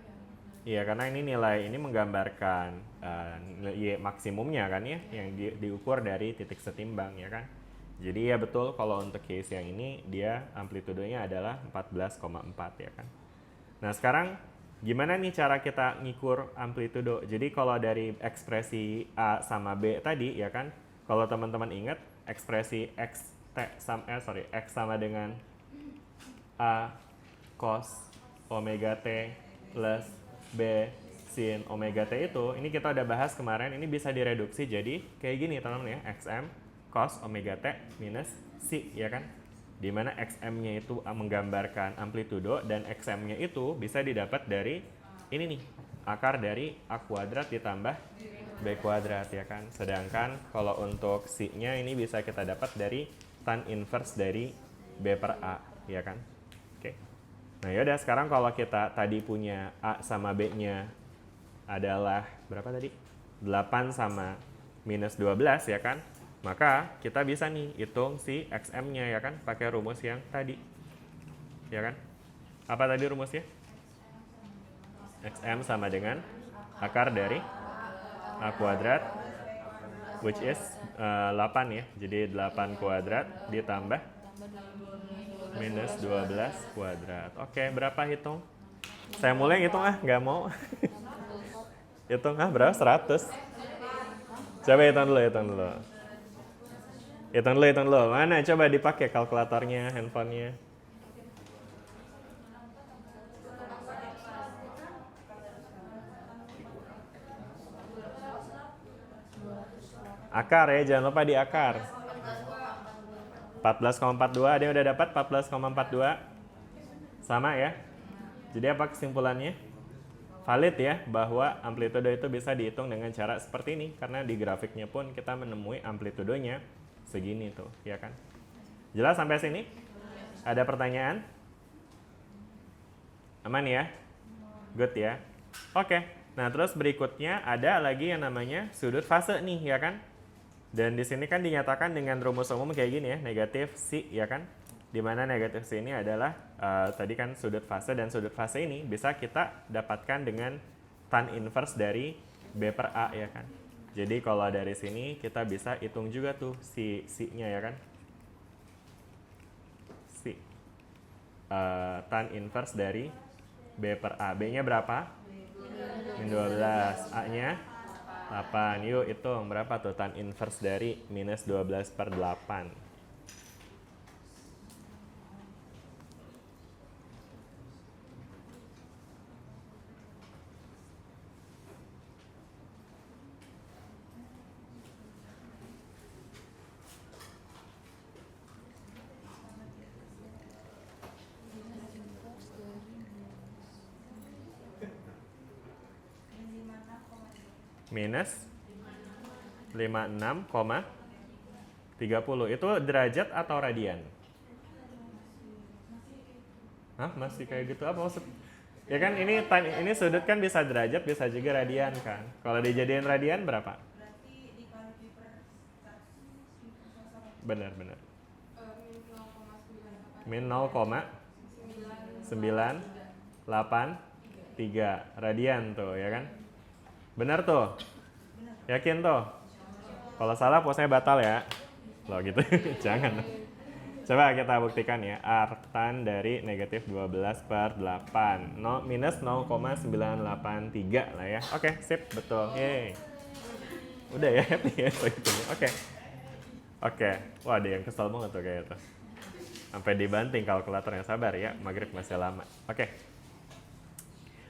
Iya, karena ini nilai ini menggambarkan nilai maksimumnya kan ya, yang diukur dari titik setimbang ya kan. Jadi ya betul kalau untuk case yang ini dia amplitudonya adalah 14,4 ya kan. Nah, sekarang gimana nih cara kita ngukur amplitudo? Jadi kalau dari ekspresi A sama B tadi ya kan, kalau teman-teman ingat ekspresi X sama dengan A cos omega T plus B sin omega T itu, ini kita udah bahas kemarin, ini bisa direduksi jadi kayak gini teman-teman ya, XM cos omega T minus C ya kan, dimana XM-nya itu menggambarkan amplitudo dan XM-nya itu bisa didapat dari ini nih, akar dari A kuadrat ditambah B kuadrat ya kan, sedangkan kalau untuk C-nya ini bisa kita dapat dari tan inverse dari B per A ya kan. Oke. Nah yaudah, sekarang kalau kita tadi punya A sama B-nya adalah berapa tadi? 8 sama minus 12 ya kan? Maka kita bisa nih hitung si XM-nya ya kan? Pakai rumus yang tadi. Ya kan? Apa tadi rumusnya? XM sama dengan akar dari A kuadrat, which is 8 ya. Jadi 8 kuadrat ditambah minus 12 kuadrat. Oke, berapa hitung? Saya mulai hitung nggak mau. Hitung berapa? 100. Coba hitung dulu. Hitung dulu. Mana? Coba dipakai kalkulatornya, handphonenya. Akar ya, jangan lupa di akar. 14,42, ada yang udah dapat 14,42? Sama ya? Jadi apa kesimpulannya? Valid ya, bahwa amplitudo itu bisa dihitung dengan cara seperti ini. Karena di grafiknya pun kita menemui amplitudonya segini tuh, ya kan? Jelas sampai sini? Ada pertanyaan? Aman ya? Good ya? Oke, nah terus berikutnya ada lagi yang namanya sudut fase nih, ya kan? Dan di sini kan dinyatakan dengan rumus umum kayak gini ya, negatif C ya kan? Dimana negatif C ini adalah tadi kan sudut fase, dan sudut fase ini bisa kita dapatkan dengan tan inverse dari B per A ya kan? Jadi kalau dari sini kita bisa hitung juga tuh si C-nya ya kan? C. Tan inverse dari B per A. B-nya berapa? 15 Min 12. A-nya 8. Yuk hitung berapa tuh tan inverse dari minus 12/8. Minus 56,30. Itu derajat atau radian? Hah, masih kayak gitu apa maksud? Ya kan ini sudut kan bisa derajat, bisa juga radian kan. Kalau dijadiin radian berapa? Benar. Min 0,983 radian tuh ya kan? Benar tuh? Yakin tuh? Kalau salah posnya batal ya. Loh gitu, jangan. Coba kita buktikan ya, artan dari negatif 12/8. Minus 0,983 lah ya. Oke, sip, betul. Yeay. Udah ya, happy ya. Oke. Wah, ada yang kesel banget tuh kayak itu. Sampai dibanting kalkulatornya, sabar ya, maghrib masih lama. Oke.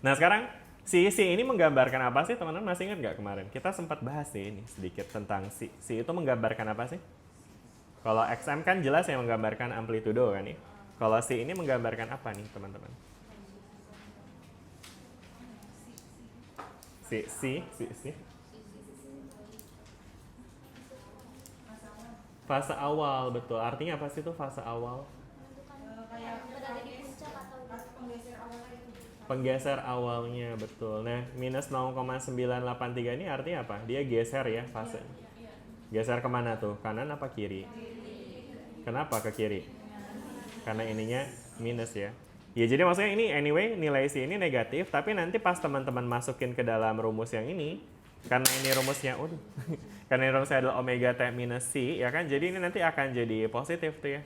Nah sekarang, si ini menggambarkan apa sih teman-teman? Masih ingat nggak kemarin? Kita sempat bahas sih ini sedikit tentang si itu menggambarkan apa sih? Kalau XM kan jelas yang menggambarkan amplitudo kan ya. Kalau si ini menggambarkan apa nih teman-teman? Si. Fase awal, betul. Artinya apa sih itu fase awal? Penggeser awalnya, betul. Nah, minus 0,983 ini artinya apa? Dia geser ya fase. Geser kemana tuh? Kanan apa kiri? Kenapa ke kiri? Karena ininya minus ya. Ya jadi maksudnya ini anyway nilai si ini negatif, tapi nanti pas teman-teman masukin ke dalam rumus yang ini, karena ini rumusnya, karena ini rumusnya adalah omega t minus c, ya kan? Jadi ini nanti akan jadi positif tuh ya.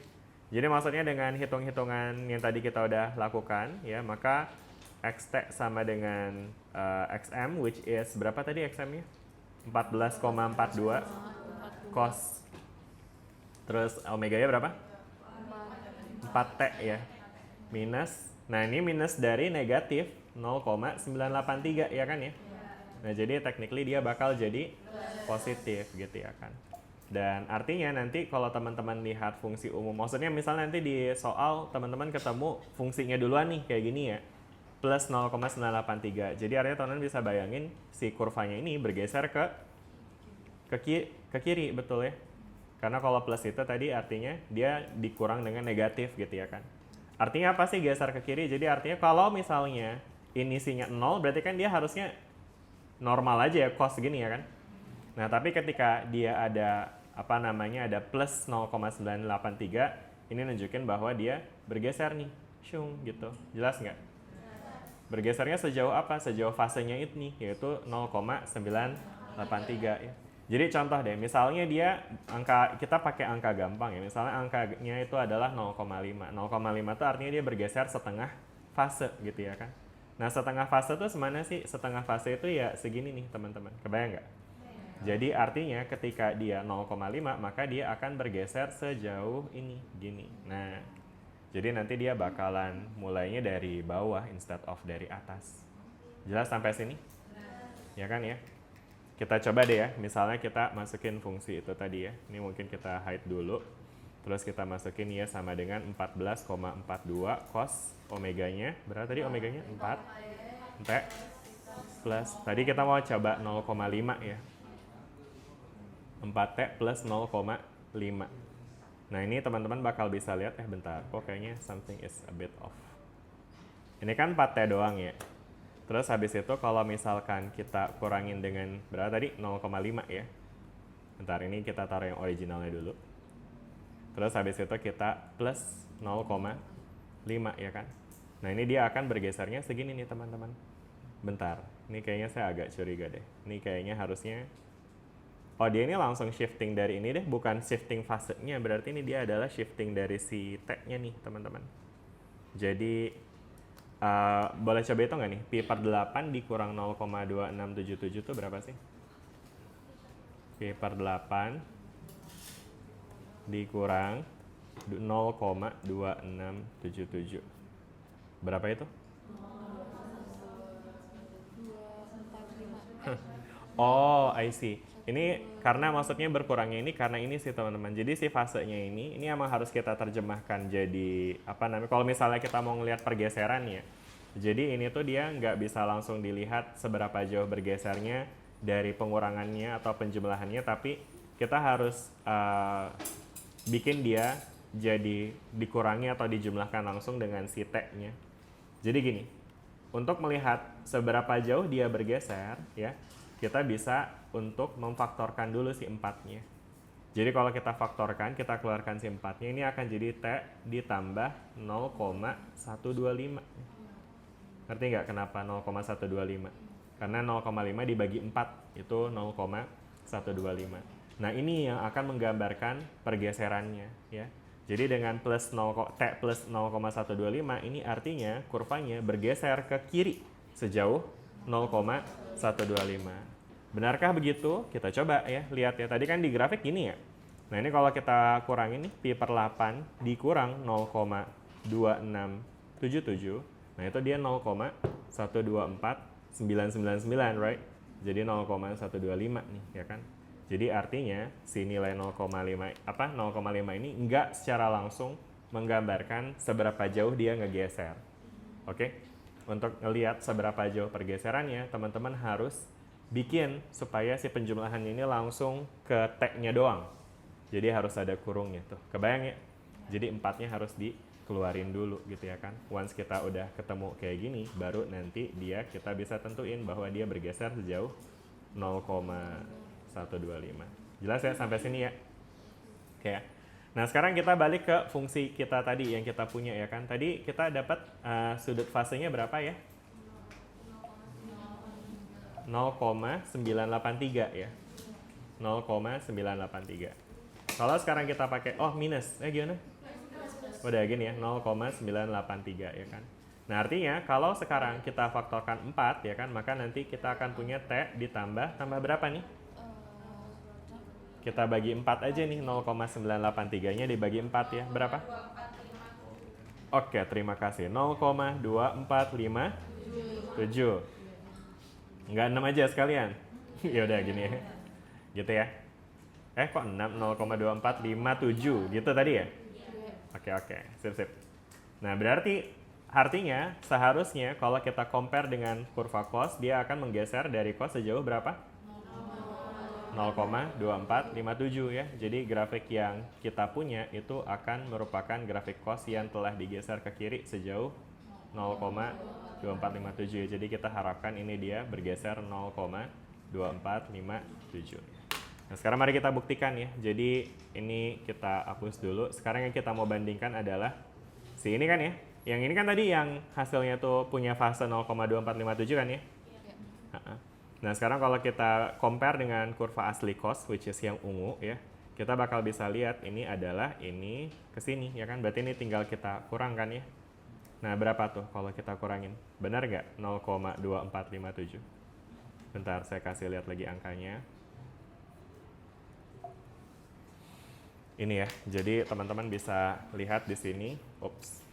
Jadi maksudnya dengan hitung-hitungan yang tadi kita udah lakukan, ya maka xt sama dengan xm, which is berapa tadi xm-nya? 14,42 cos. Terus omega-nya berapa? 4t ya. Minus, nah ini minus dari negatif 0,983 ya kan ya. Nah jadi technically dia bakal jadi positif gitu ya kan. Dan artinya nanti kalau teman-teman lihat fungsi umum, maksudnya misalnya nanti di soal teman-teman ketemu fungsinya duluan nih kayak gini ya, plus 0,983. Jadi artinya teman-teman bisa bayangin si kurvanya ini bergeser ke kiri, betul ya. Karena kalau plus itu tadi artinya dia dikurang dengan negatif gitu ya kan. Artinya apa sih geser ke kiri? Jadi artinya kalau misalnya ini isinya 0, berarti kan dia harusnya normal aja ya, cos gini ya kan. Nah, tapi ketika dia ada ada plus 0,983, ini nunjukin bahwa dia bergeser nih, shung gitu. Jelas nggak? Bergesernya sejauh apa? Sejauh fasenya ini, yaitu 0,983 ya. Jadi contoh deh, misalnya kita pakai angka gampang ya. Misalnya angkanya itu adalah 0,5. 0,5 itu artinya dia bergeser setengah fase gitu ya kan. Nah, setengah fase itu semana sih? Setengah fase itu ya segini nih teman-teman. Kebayang nggak? Jadi artinya ketika dia 0,5 maka dia akan bergeser sejauh ini, gini. Nah, jadi nanti dia bakalan mulainya dari bawah instead of dari atas. Jelas sampai sini? Ya kan ya? Kita coba deh ya, misalnya kita masukin fungsi itu tadi ya. Ini mungkin kita hide dulu. Terus kita masukin ya sama dengan 14,42 cos omeganya. Berapa tadi omeganya? 4 T plus, tadi kita mau coba 0,5 ya. 4T plus 0,5. Nah ini teman-teman bakal bisa lihat, bentar, kok kayaknya something is a bit off. Ini kan 4T doang ya. Terus habis itu kalau misalkan kita kurangin dengan berapa tadi? 0,5 ya. Bentar, ini kita taruh yang originalnya dulu. Terus habis itu kita plus 0,5 ya kan. Nah ini dia akan bergesernya segini nih teman-teman. Bentar, ini kayaknya saya agak curiga deh. Ini kayaknya harusnya, oh dia ini langsung shifting dari ini deh, bukan shifting fasenya. Berarti ini dia adalah shifting dari si T-nya nih teman-teman. Jadi Boleh coba itu nggak nih? Pi per 8 dikurang 0,2677 itu berapa sih? Pi per 8 dikurang 0,2677. Berapa itu? Oh, I see. Ini karena maksudnya berkurangnya ini karena ini sih teman-teman. Jadi si fasenya ini emang harus kita terjemahkan jadi apa namanya? Kalau misalnya kita mau ngelihat pergeseran ya. Jadi ini tuh dia nggak bisa langsung dilihat seberapa jauh bergesernya dari pengurangannya atau penjumlahannya, tapi kita harus bikin dia jadi dikurangi atau dijumlahkan langsung dengan si T-nya. Jadi gini, untuk melihat seberapa jauh dia bergeser ya, kita bisa untuk memfaktorkan dulu si 4-nya. Jadi kalau kita faktorkan, kita keluarkan si 4-nya, ini akan jadi T ditambah 0,125. Ngerti nggak kenapa 0,125? Karena 0,5 dibagi 4 itu 0,125. Nah ini yang akan menggambarkan pergeserannya ya. Jadi dengan plus 0, T plus 0,125 ini artinya kurvanya bergeser ke kiri sejauh 0,125. Benarkah begitu? Kita coba ya, lihat ya. Tadi kan di grafik gini ya. Nah ini kalau kita kurangin nih, pi per 8 dikurang 0,2677. Nah itu dia 0,124999, right? Jadi 0,125 nih, ya kan? Jadi artinya si nilai 0,5 ini enggak secara langsung menggambarkan seberapa jauh dia ngegeser. Oke? Untuk ngelihat seberapa jauh pergeserannya, teman-teman harus bikin supaya si penjumlahannya ini langsung ke T-nya doang. Jadi harus ada kurungnya tuh. Kebayang ya? Jadi 4-nya harus dikeluarin dulu gitu ya kan. Once kita udah ketemu kayak gini, baru nanti kita bisa tentuin bahwa dia bergeser sejauh 0,125. Jelas ya sampai sini ya? Oke ya. Nah sekarang kita balik ke fungsi kita tadi yang kita punya ya kan. Tadi kita dapat sudut fasenya berapa ya? 0,983 ya. 0,983. Kalau sekarang kita pakai minus, gimana? Udah gini ya, 0,983 ya kan. Nah artinya kalau sekarang kita faktorkan 4 ya kan, maka nanti kita akan punya T ditambah berapa nih? Kita bagi 4 aja nih, 0,983-nya dibagi 4 ya, berapa? Oke, terima kasih. 0,2457. Enggak 6 aja sekalian. Ya udah gini ya. Gitu ya. Kok 6? 0,2457 gitu tadi ya? Oke, sip. Nah, berarti artinya seharusnya kalau kita compare dengan kurva cos, dia akan menggeser dari cos sejauh berapa? 0,2457 ya. Jadi grafik yang kita punya itu akan merupakan grafik cos yang telah digeser ke kiri sejauh 0,2457 ya. Jadi kita harapkan ini dia bergeser 0,2457. Nah sekarang mari kita buktikan ya. Jadi ini kita hapus dulu. Sekarang yang kita mau bandingkan adalah si ini kan ya. Yang ini kan tadi yang hasilnya tuh punya fase 0,2457 kan ya. Nah sekarang kalau kita compare dengan kurva asli cos, which is yang ungu ya, kita bakal bisa lihat ini adalah ini kesini ya kan. Berarti ini tinggal kita kurangkan ya. Nah berapa tuh kalau kita kurangin? Benar nggak 0,2457? Bentar saya kasih lihat lagi angkanya. Ini ya, jadi teman-teman bisa lihat di sini. Ups.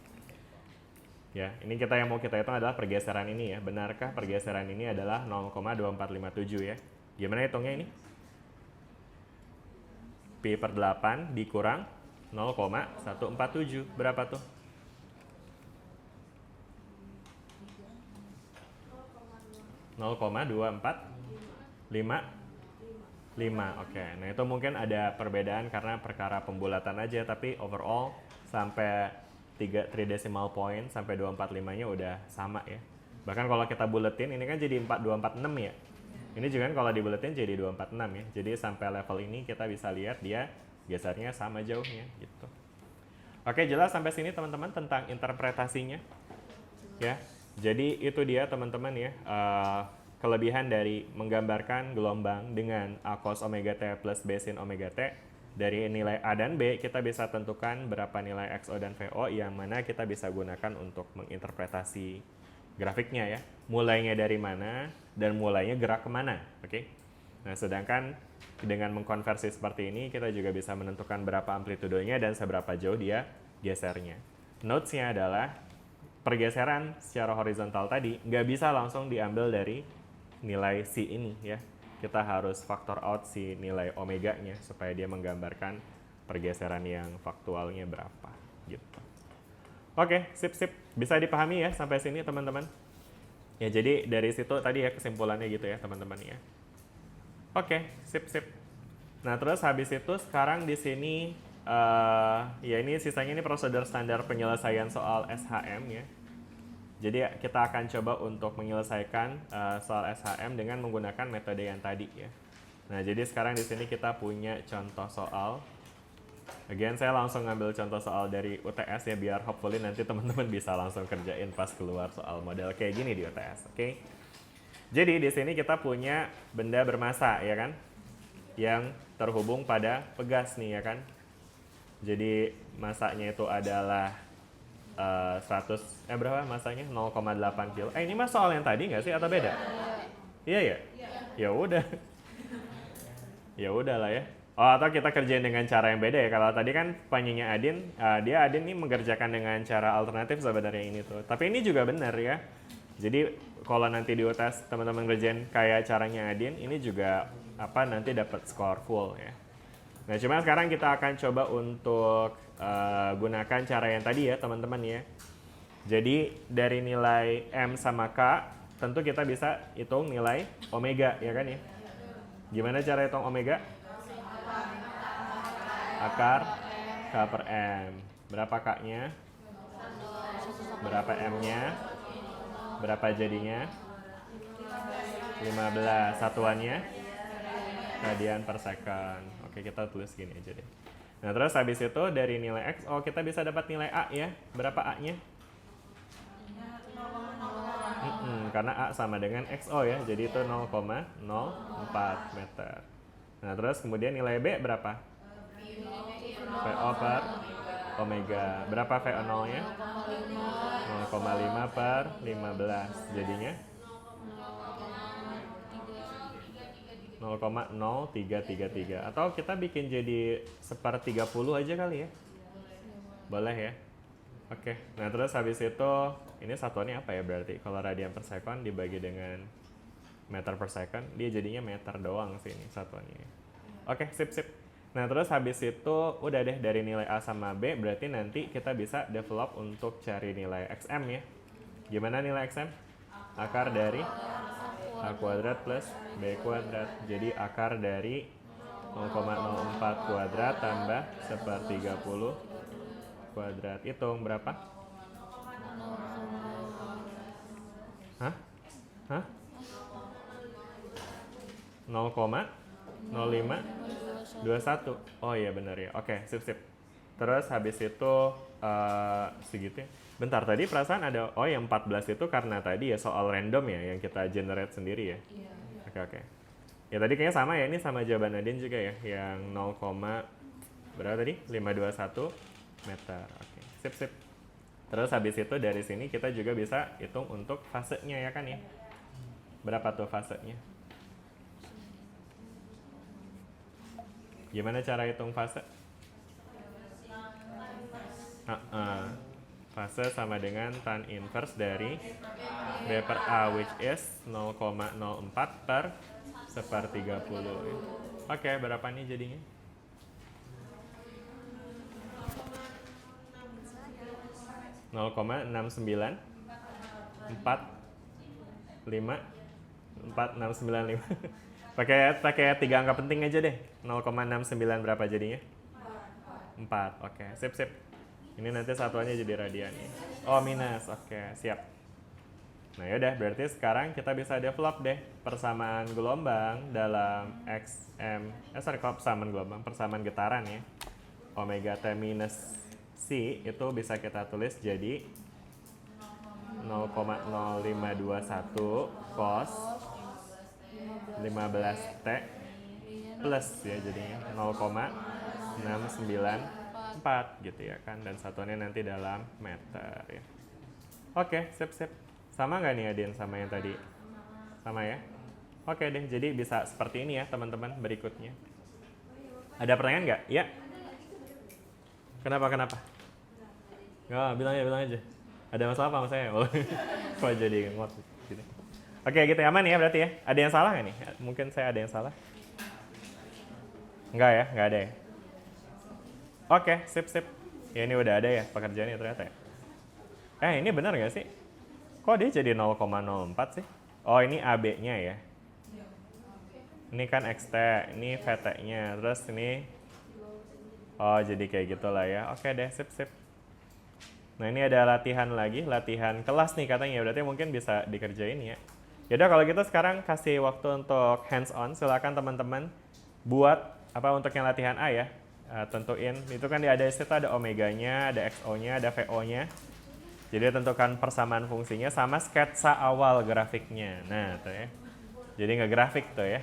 Ya, ini yang mau kita hitung adalah pergeseran ini ya. Benarkah pergeseran ini adalah 0,2457 ya? Gimana hitungnya ini? Pi per 8 dikurang 0,147. Berapa tuh? 0,245. 5, oke. Nah itu mungkin ada perbedaan karena perkara pembulatan aja, tapi overall sampai 3 decimal point sampai 245-nya udah sama ya. Bahkan kalau kita buletin ini kan jadi 4246 ya. Ini juga kan kalau dibuletin jadi 246 ya. Jadi sampai level ini kita bisa lihat dia gesernya sama jauhnya gitu. Oke, jelas sampai sini teman-teman tentang interpretasinya. Ya. Jadi itu dia teman-teman ya. Kelebihan dari menggambarkan gelombang dengan A cos omega T plus B sin omega T. dari nilai A dan B, kita bisa tentukan berapa nilai XO dan VO yang mana kita bisa gunakan untuk menginterpretasi grafiknya ya. Mulainya dari mana dan mulainya gerak kemana, oke? Nah, sedangkan dengan mengkonversi seperti ini, kita juga bisa menentukan berapa amplitudenya dan seberapa jauh dia gesernya. Notes-nya adalah pergeseran secara horizontal tadi nggak bisa langsung diambil dari nilai C ini ya. Kita harus factor out si nilai omeganya supaya dia menggambarkan pergeseran yang faktualnya berapa gitu. Oke, sip. Bisa dipahami ya sampai sini teman-teman? Ya, jadi dari situ tadi ya kesimpulannya gitu ya teman-teman ya. Oke, sip. Nah, terus habis itu sekarang di sini ya ini sisanya ini prosedur standar penyelesaian soal SHM ya. Jadi kita akan coba untuk menyelesaikan soal SHM dengan menggunakan metode yang tadi ya. Nah, jadi sekarang di sini kita punya contoh soal. Again, saya langsung ngambil contoh soal dari UTS ya, biar hopefully nanti teman-teman bisa langsung kerjain pas keluar soal model kayak gini di UTS, oke? Jadi di sini kita punya benda bermassa ya kan, yang terhubung pada pegas nih ya kan. Jadi massanya itu adalah 100 berapa masanya 0,8 kilo. Ini mas soal yang tadi nggak sih atau beda? Iya ya. Ya udah. Ya udahlah ya. Oh, atau kita kerjain dengan cara yang beda ya. Kalau tadi kan penyanyinya Adin, Adin nih mengerjakan dengan cara alternatif sebenarnya ini tuh. Tapi ini juga benar ya. Jadi kalau nanti di UTS teman-teman kerjain kayak caranya Adin, ini juga nanti dapat skor full ya. Nah, cuma sekarang kita akan coba untuk gunakan cara yang tadi ya teman-teman ya. Jadi dari nilai M sama K, tentu kita bisa hitung nilai omega ya kan ya. Gimana cara hitung omega? Akar K per M. Berapa K-nya? Berapa M-nya? Berapa jadinya? 15. Satuannya? Radian per second. Oke, kita tulis gini aja deh. Nah, terus habis itu dari nilai XO kita bisa dapat nilai A ya. Berapa A-nya? Karena A sama dengan XO ya. Jadi itu 0,04 meter. Nah, terus kemudian nilai B berapa? VO per omega. Berapa VO0-nya? 0,5 per 15. Jadinya 0,0333. Atau kita bikin jadi 1/30 aja kali ya. Boleh ya. Oke. Nah, terus habis itu ini satuannya apa ya berarti? Kalau radian per second dibagi dengan meter per second, dia jadinya meter doang sih ini satuannya. Oke, sip. Nah, terus habis itu udah deh dari nilai A sama B, berarti nanti kita bisa develop untuk cari nilai XM ya. Gimana nilai XM? Akar dari A kuadrat plus B kuadrat. Jadi akar dari 0,04 kuadrat tambah 1/30 kuadrat. Hitung berapa? Hah? 0,0521. Oh iya benar ya. Oke, sip. Terus habis itu segitu ya. Bentar, tadi perasaan ada, yang 14 itu karena tadi ya soal random ya yang kita generate sendiri ya. Oke. Ya tadi kayaknya sama ya, ini sama jawaban Nadine juga ya, yang 0, berapa tadi? 521 meter. Oke, sip. Terus habis itu dari sini kita juga bisa hitung untuk fasenya ya kan ya. Berapa tuh fasenya? Gimana cara hitung fase? Fase sama dengan tan inverse dari B per A, which is 0,04 per 1/30. Oke, berapa nih jadinya? (0,6945) pakai 3 angka penting aja deh. 0,69 berapa jadinya? 4. Oke, sip. Ini nanti satuannya jadi radian nih. Oh, minus. Oke, siap. Nah, yaudah berarti sekarang kita bisa develop deh persamaan gelombang dalam persamaan getaran ya. Omega T minus C itu bisa kita tulis jadi 0,0521 cos 15T plus ya jadinya 0,0521 694 gitu ya kan, dan satuannya nanti dalam meter ya. Oke, sip. Sama nggak nih Adin sama yang tadi? Sama ya? Oke deh, jadi bisa seperti ini ya teman-teman berikutnya. Ada pertanyaan nggak? Ya? Kenapa? Nggak, bilang aja. Ada masalah apa sama saya? Kok jadi ngot gitu. Oke, gitu aman ya berarti ya. Ada yang salah nggak nih? Mungkin saya ada yang salah. Enggak ya? Nggak ada ya? Oke, sip. Ya ini udah ada ya pekerjaannya ternyata ya. Ini benar nggak sih? Kok dia jadi 0,04 sih? Oh ini AB-nya ya. Ini kan XT, ini VT-nya. Terus ini, oh jadi kayak gitulah ya. Oke deh, sip. Nah ini ada latihan lagi, latihan kelas nih katanya. Berarti mungkin bisa dikerjain ya. Yaudah kalau gitu sekarang kasih waktu untuk hands on. Silakan teman-teman buat apa untuk yang latihan A ya. Tentuin, itu kan ada situ ada omeganya, ada XO-nya, ada VO-nya. Jadi tentukan persamaan fungsinya sama sketsa awal grafiknya. Nah tuh ya. Jadi nge-grafik tuh ya.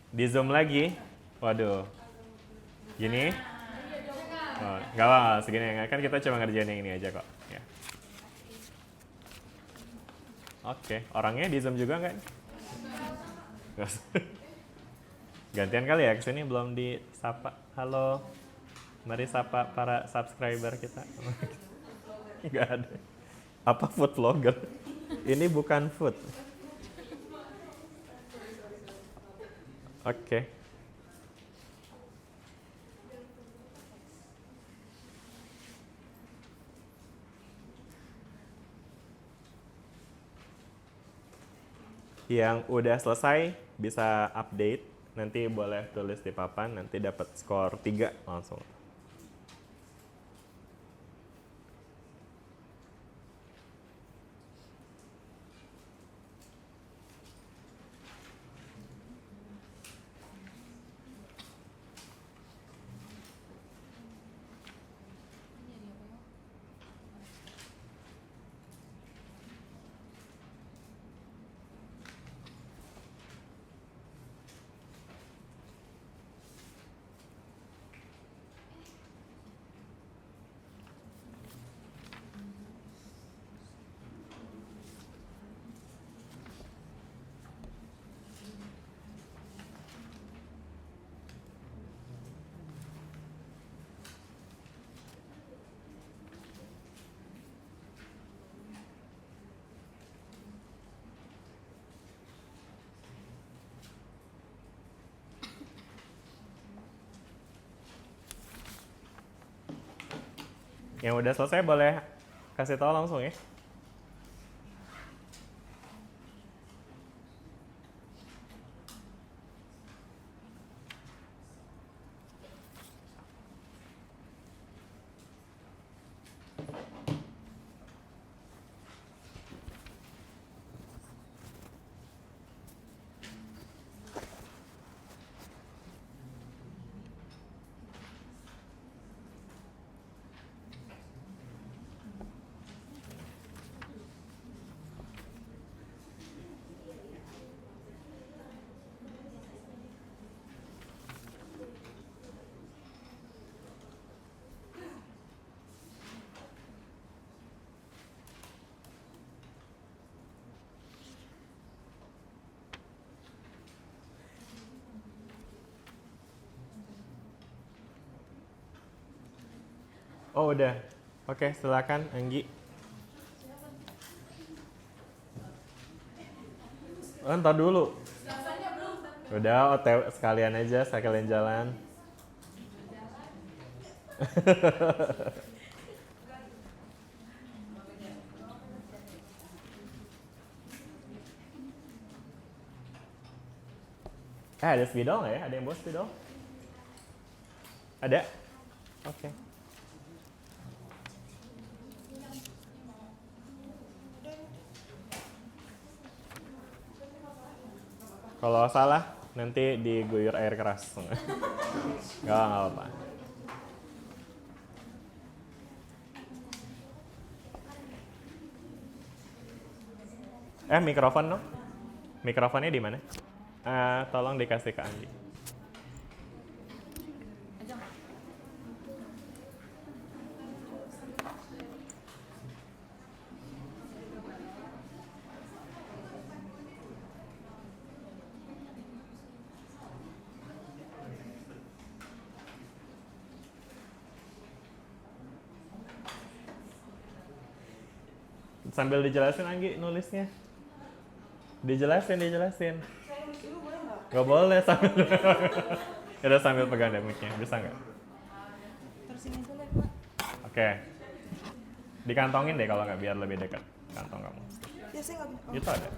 Di zoom lagi. Waduh. Gini. Oh, nggak apa-apa, segini kan kita cuma ngerjain yang ini aja kok. Ya. Oke, orangnya di zoom juga nggak? Gantian kali ya kesini belum disapa. Halo, mari sapa para subscriber kita. Nggak ada. Apa food vlogger? Ini bukan food. Oke. Yang udah selesai bisa update, nanti boleh tulis di papan, nanti dapat skor 3 langsung. Yang udah selesai boleh kasih tahu langsung ya. Oh udah. Oke, silakan Anggi. Ntar dulu. Udah, OTW sekalian aja, sekalian jalan. Ada spidol nggak ya? Ada yang bawa spidol? Ada? Oke. Kalau salah, nanti diguyur air keras. Nggak apa-apa. Mikrofon dong. Mikrofonnya di mana? Tolong dikasih ke Andi. Sambil dijelasin Anggi nulisnya. Dijelasin. Gak boleh sambil. Kita sambil pegang deh mic-nya, bisa nggak? Tersini dulu Pak. Oke. Dikantongin deh kalau nggak biar lebih dekat kantong kamu. Ya saya nggak bisa. Itu ada.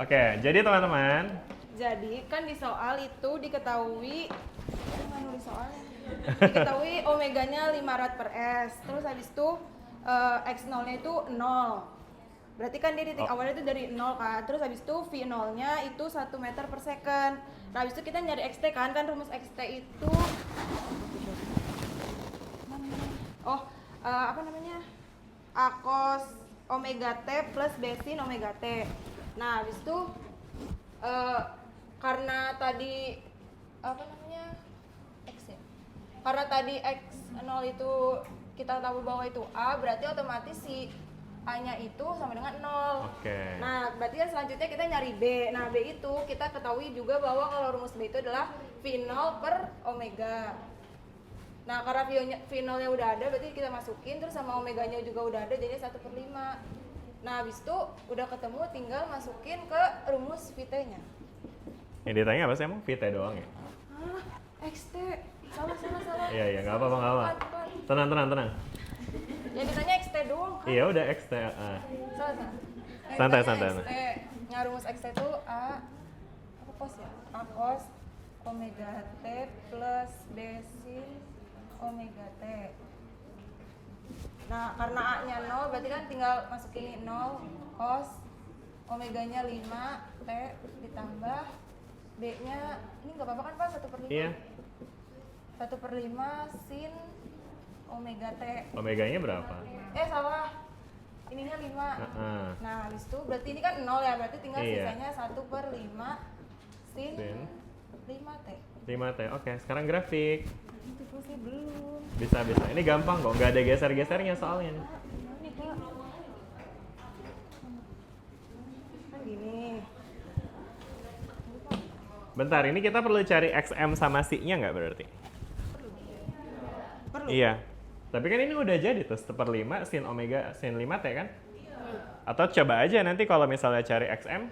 Oke, jadi teman-teman, Jadi kan di soal itu diketahui nggak nulis soalnya. Diketahui omeganya 5 rad per S. Terus habis itu X0-nya itu 0. Berarti kan dia titik awalnya itu dari 0 kan. Terus habis itu V0-nya itu 1 meter per second. Nah, habis itu kita nyari XT kan rumus XT itu apa namanya? A cos omega T plus B sin omega T. Nah, habis itu karena tadi apa namanya? X ya. Karena tadi X0 itu kita tahu bahwa itu A, berarti otomatis si A-nya itu sama dengan 0. Oke. Nah, berarti kan selanjutnya kita nyari B. Nah, B itu kita ketahui juga bahwa kalau rumus B itu adalah V0 per omega. Nah, karena V0-nya udah ada, berarti kita masukin, terus sama omeganya juga udah ada, jadi 1/5. Nah, habis itu udah ketemu, tinggal masukin ke rumus VT-nya. Yang ditanya apa sih emang? VT doang ya? Hah? XT? Salah. Iya, nggak apa-apa. Tenang. Yang ditanya XT doang kan? Iya udah XT. Salah. Santai. XT. Nah, rumus XT itu A apa cos ya? A cos omega T plus B sin omega T. Nah, karena A-nya 0 berarti kan tinggal masukin 0 cos omeganya 5 T ditambah B-nya ini nggak apa-apa kan Pak? 1/5? Iya. 1/5 sin omega T. Omeganya berapa? Salah. Ininya 5. Nah, habis itu berarti ini kan 0 ya, berarti tinggal Iya. sisanya 1/5 sin Sin 5T. 5T. Oke, sekarang grafik. Itu sih belum. Bisa. Ini gampang kok, nggak ada geser-gesernya soalnya. Ini Pak. Kan gini. Bentar, ini kita perlu cari XM sama C-nya nggak berarti? Perlu. Iya. Tapi kan ini udah jadi tuh 1/5 sin omega sin 5T kan? Atau coba aja nanti kalau misalnya cari XM,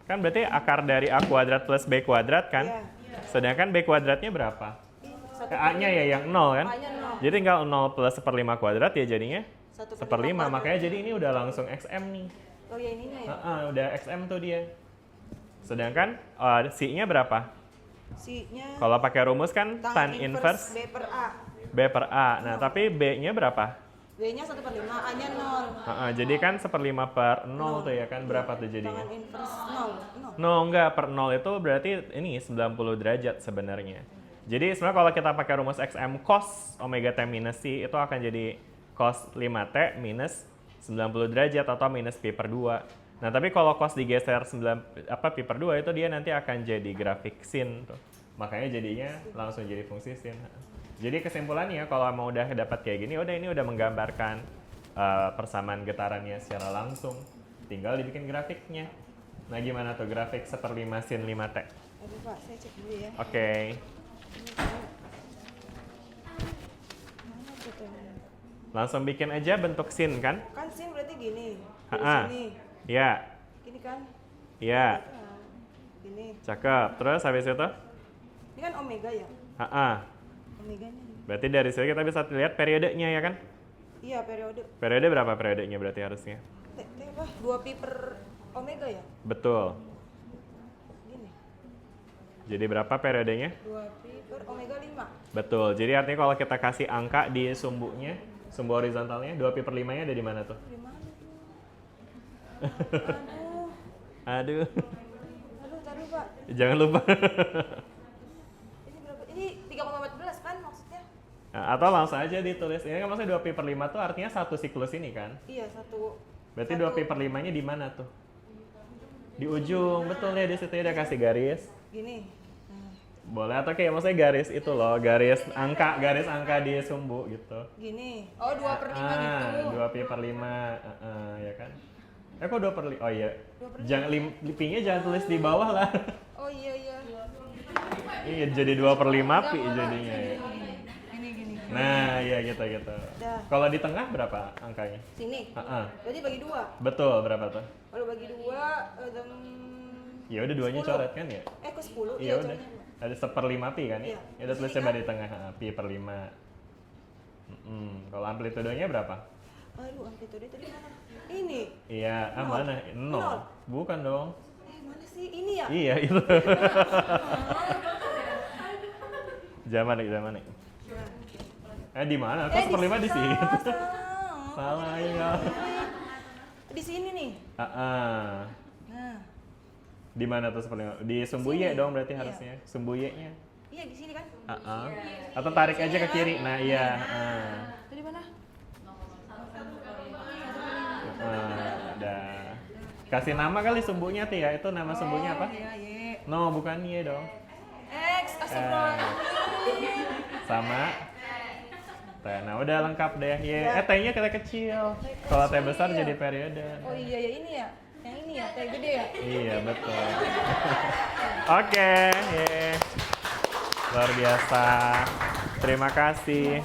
kan berarti akar dari A kuadrat plus B kuadrat kan? Iya. Sedangkan B kuadratnya berapa? A-nya ya yang 0 kan? A-nya 0. Jadi tinggal 0 plus 1/5 kuadrat ya jadinya 1/5 1/5. kuadrat. Makanya jadi ini udah langsung XM nih. Oh ya ininya ya. Udah XM tuh dia. Sedangkan C-nya berapa? C-nya Kalau pakai rumus kan tan inverse B per A. B per A. Nah, tapi B-nya berapa? B-nya 1/5, A-nya 0. Jadi kan 1/5 per 0 tuh ya kan? Berapa tuh jadinya? Tangan inverse 0. No, enggak. Per 0 itu berarti ini 90 derajat sebenarnya. Jadi sebenarnya kalau kita pakai rumus XM cos omega T minus C itu akan jadi cos 5T minus 90 derajat atau minus pi per 2. Nah, tapi kalau cos digeser pi per 2 itu dia nanti akan jadi grafik sin tuh. Makanya jadinya langsung jadi fungsi sin. Jadi kesimpulannya kalau mau udah dapat kayak gini, udah ini udah menggambarkan persamaan getarannya secara langsung. Tinggal dibikin grafiknya. Nah, gimana tuh grafik 1/5 sin 5T? Aduh Pak, saya cek dulu ya. Oke. Mana tuh? Langsung bikin aja bentuk sin kan? Kan sin berarti gini. Dari Ha-ha. sini. Iya. Gini kan? Iya. Nah, gini. Cakep. Terus habis itu? Ini kan omega ya? Omeganya ini. Berarti dari sini kita bisa lihat periodenya ya kan? Iya, periode. Periode berapa periodenya berarti harusnya? T apa? 2 pi per omega ya? Betul. Gini. Jadi berapa periodenya? 2 pi per omega 5. Betul. Jadi artinya kalau kita kasih angka di sumbunya, sumbu horizontalnya, 2 pi per 5-nya ada di mana tuh? Di mana tuh? Aduh. Aduh, tadi Pak. Jangan lupa. Ini berapa? Ini 3,14 kan maksudnya? Nah, atau langsung aja ditulis. Ini kan maksudnya 2 pi per 5 tuh artinya satu siklus ini kan? Iya, satu. Berarti 2 pi per 5-nya di mana tuh? Di ujung. Betul ya, di situ udah kasih garis. Gini. Nah, Boleh atau kayak maksudnya garis itu loh, garis angka di sumbu gitu. gini. Oh, 2 per 5 gitu. 2 pi per 5, ya kan? Kok 2 per 5? Oh iya. 2 per Jangan pi-nya jangan tulis di bawah lah. Oh iya. Iya, jadi 2 per 5 pi jadinya ya. Gini. Nah, iya gitu. Dah. Kalau di tengah berapa angkanya? Sini. Heeh. Berarti bagi 2. Betul, berapa tuh? Kalau bagi 2, Ya udah duanya 10. coret kan ya? Ke 10. Iya udah. coretnya 2. Ada 1/5 pi kan ya? Iya. Ya udah tulis coba di tengah, pi/5. Kalau amplitudenya berapa? Aduh, amplitude tadi mana? Ini. Iya, Nol. mana? 0. Nol. Bukan dong. Mana sih? Ini ya? Iya, itu. Zaman nih. Di mana? Kok 1/5 di sini? Salah ya. Di sini nih. Nah, di mana tuh 1/5? Di sumbu Y Sini. dong berarti Iya. harusnya. Sumbu Y-nya. Iya, di sini kan? Atau tarik aja ke kiri. Nah, iya. Tadi mana? Udah. Kasih nama kali sumbunya tuh ya. Itu nama sumbunya apa? Iya, Y. No, bukan Y dong. X, astagfirullah. Sama T. Nah, udah lengkap deh. T-nya kita kecil. Kalau T besar Iya. jadi periode. Oh iya, ya ini ya. Yang ini ya, T gede ya. Iya, betul. Oke, luar biasa. Terima kasih.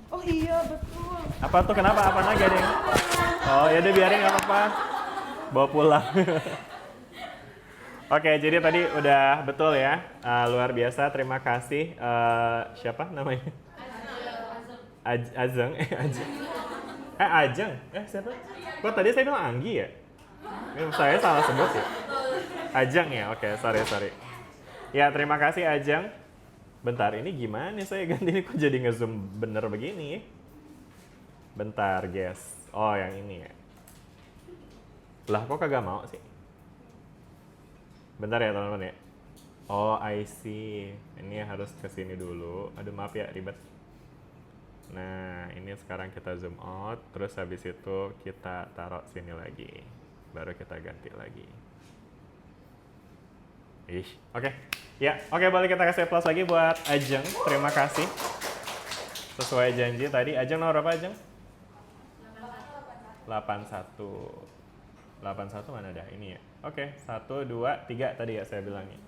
Oh iya, betul. Apa tuh kenapa? Apa lagi ada yang? Oh, ya udah biarin nggak apa-apa. Bawa pulang. Oke, jadi tadi udah betul ya. Luar biasa, terima kasih. Siapa namanya? Ajeng. Ajeng. Siapa? Kok tadi saya bilang Anggi ya? Saya salah sebut ya? Ajeng ya? Oke, sorry. Ya, terima kasih Ajeng. Bentar, ini gimana saya ganti ini kok jadi nge-zoom bener begini? Bentar, guys. Oh, yang ini ya. Lah, kok kagak mau sih? Bentar ya, teman-teman ya. Oh, I see. Ini harus ke sini dulu. Aduh, maaf ya, ribet. Nah, ini sekarang kita zoom out, terus habis itu kita taruh sini lagi. Baru kita ganti lagi. Oke. Ya, oke, boleh kita kasih plus lagi buat Ajeng. Terima kasih. Sesuai janji tadi. Ajeng nomor berapa, Ajeng? 81. 81 mana dah? Ini ya. Oke, 1, 2, 3 tadi ya saya bilangnya.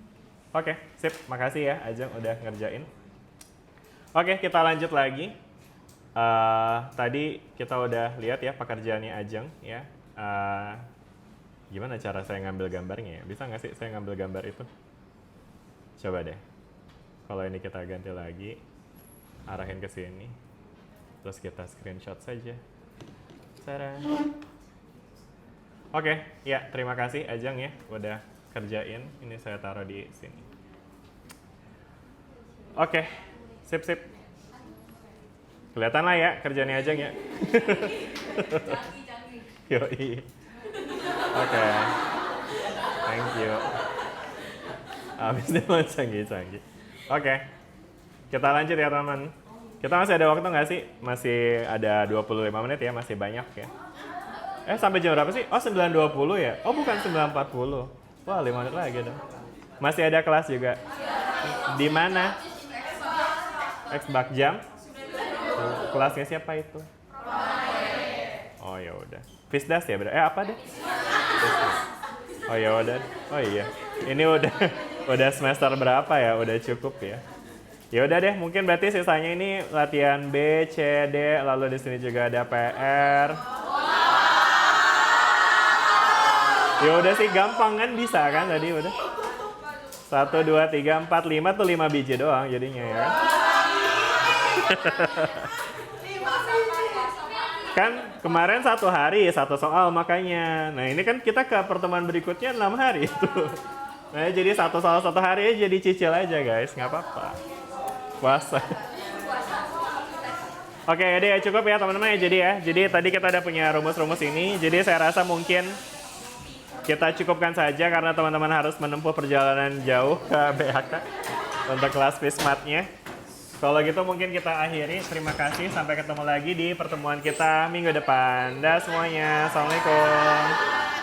Oke, sip. Makasih ya Ajeng udah ngerjain. Oke, kita lanjut lagi. Tadi kita udah lihat ya pekerjaannya Ajeng ya. Gimana cara saya ngambil gambarnya ya? Bisa nggak sih saya ngambil gambar itu? Coba deh. Kalau ini kita ganti lagi, arahin ke sini, terus kita screenshot saja. Tada. Oke, ya terima kasih Ajeng ya udah kerjain. Ini saya taruh di sini. Oke, sip. Kelihatan lah ya kerjanya Ajeng ya. Yoi. Oke. Thank you. Habis dia mau canggih-canggih. Oke. Kita lanjut ya teman. Kita masih ada waktu nggak sih? Masih ada 25 menit ya, masih banyak ya. Sampai jam berapa sih? Oh 9.20 ya? Oh bukan 9.40. Wah 5 menit lagi dong. Masih ada kelas juga. Di mana? X-Bak jam? Kelasnya siapa itu? Oh ya udah. Fisdas ya berarti. Apa deh? Oh ya udah. Oh iya. Ini udah semester berapa ya? Udah cukup ya. Ya udah deh, mungkin berarti sisanya ini latihan B, C, D, lalu di sini juga ada PR. Ya udah sih gampang kan, bisa kan tadi udah. 1, 2, 3, 4, 5 tuh 5 biji doang jadinya ya. Kan kemarin 1 hari 1 soal makanya. Nah ini kan kita ke pertemuan berikutnya 6 hari itu. Nah jadi 1 soal 1 hari aja, jadi cicil aja guys, nggak apa-apa. Puasa. Oke, jadi cukup ya teman-teman ya. Jadi tadi kita udah punya rumus-rumus ini. Jadi saya rasa mungkin kita cukupkan saja karena teman-teman harus menempuh perjalanan jauh ke BHK untuk kelas Fismatnya. Kalau gitu mungkin kita akhiri. Terima kasih. Sampai ketemu lagi di pertemuan kita minggu depan. Dah semuanya. Assalamualaikum.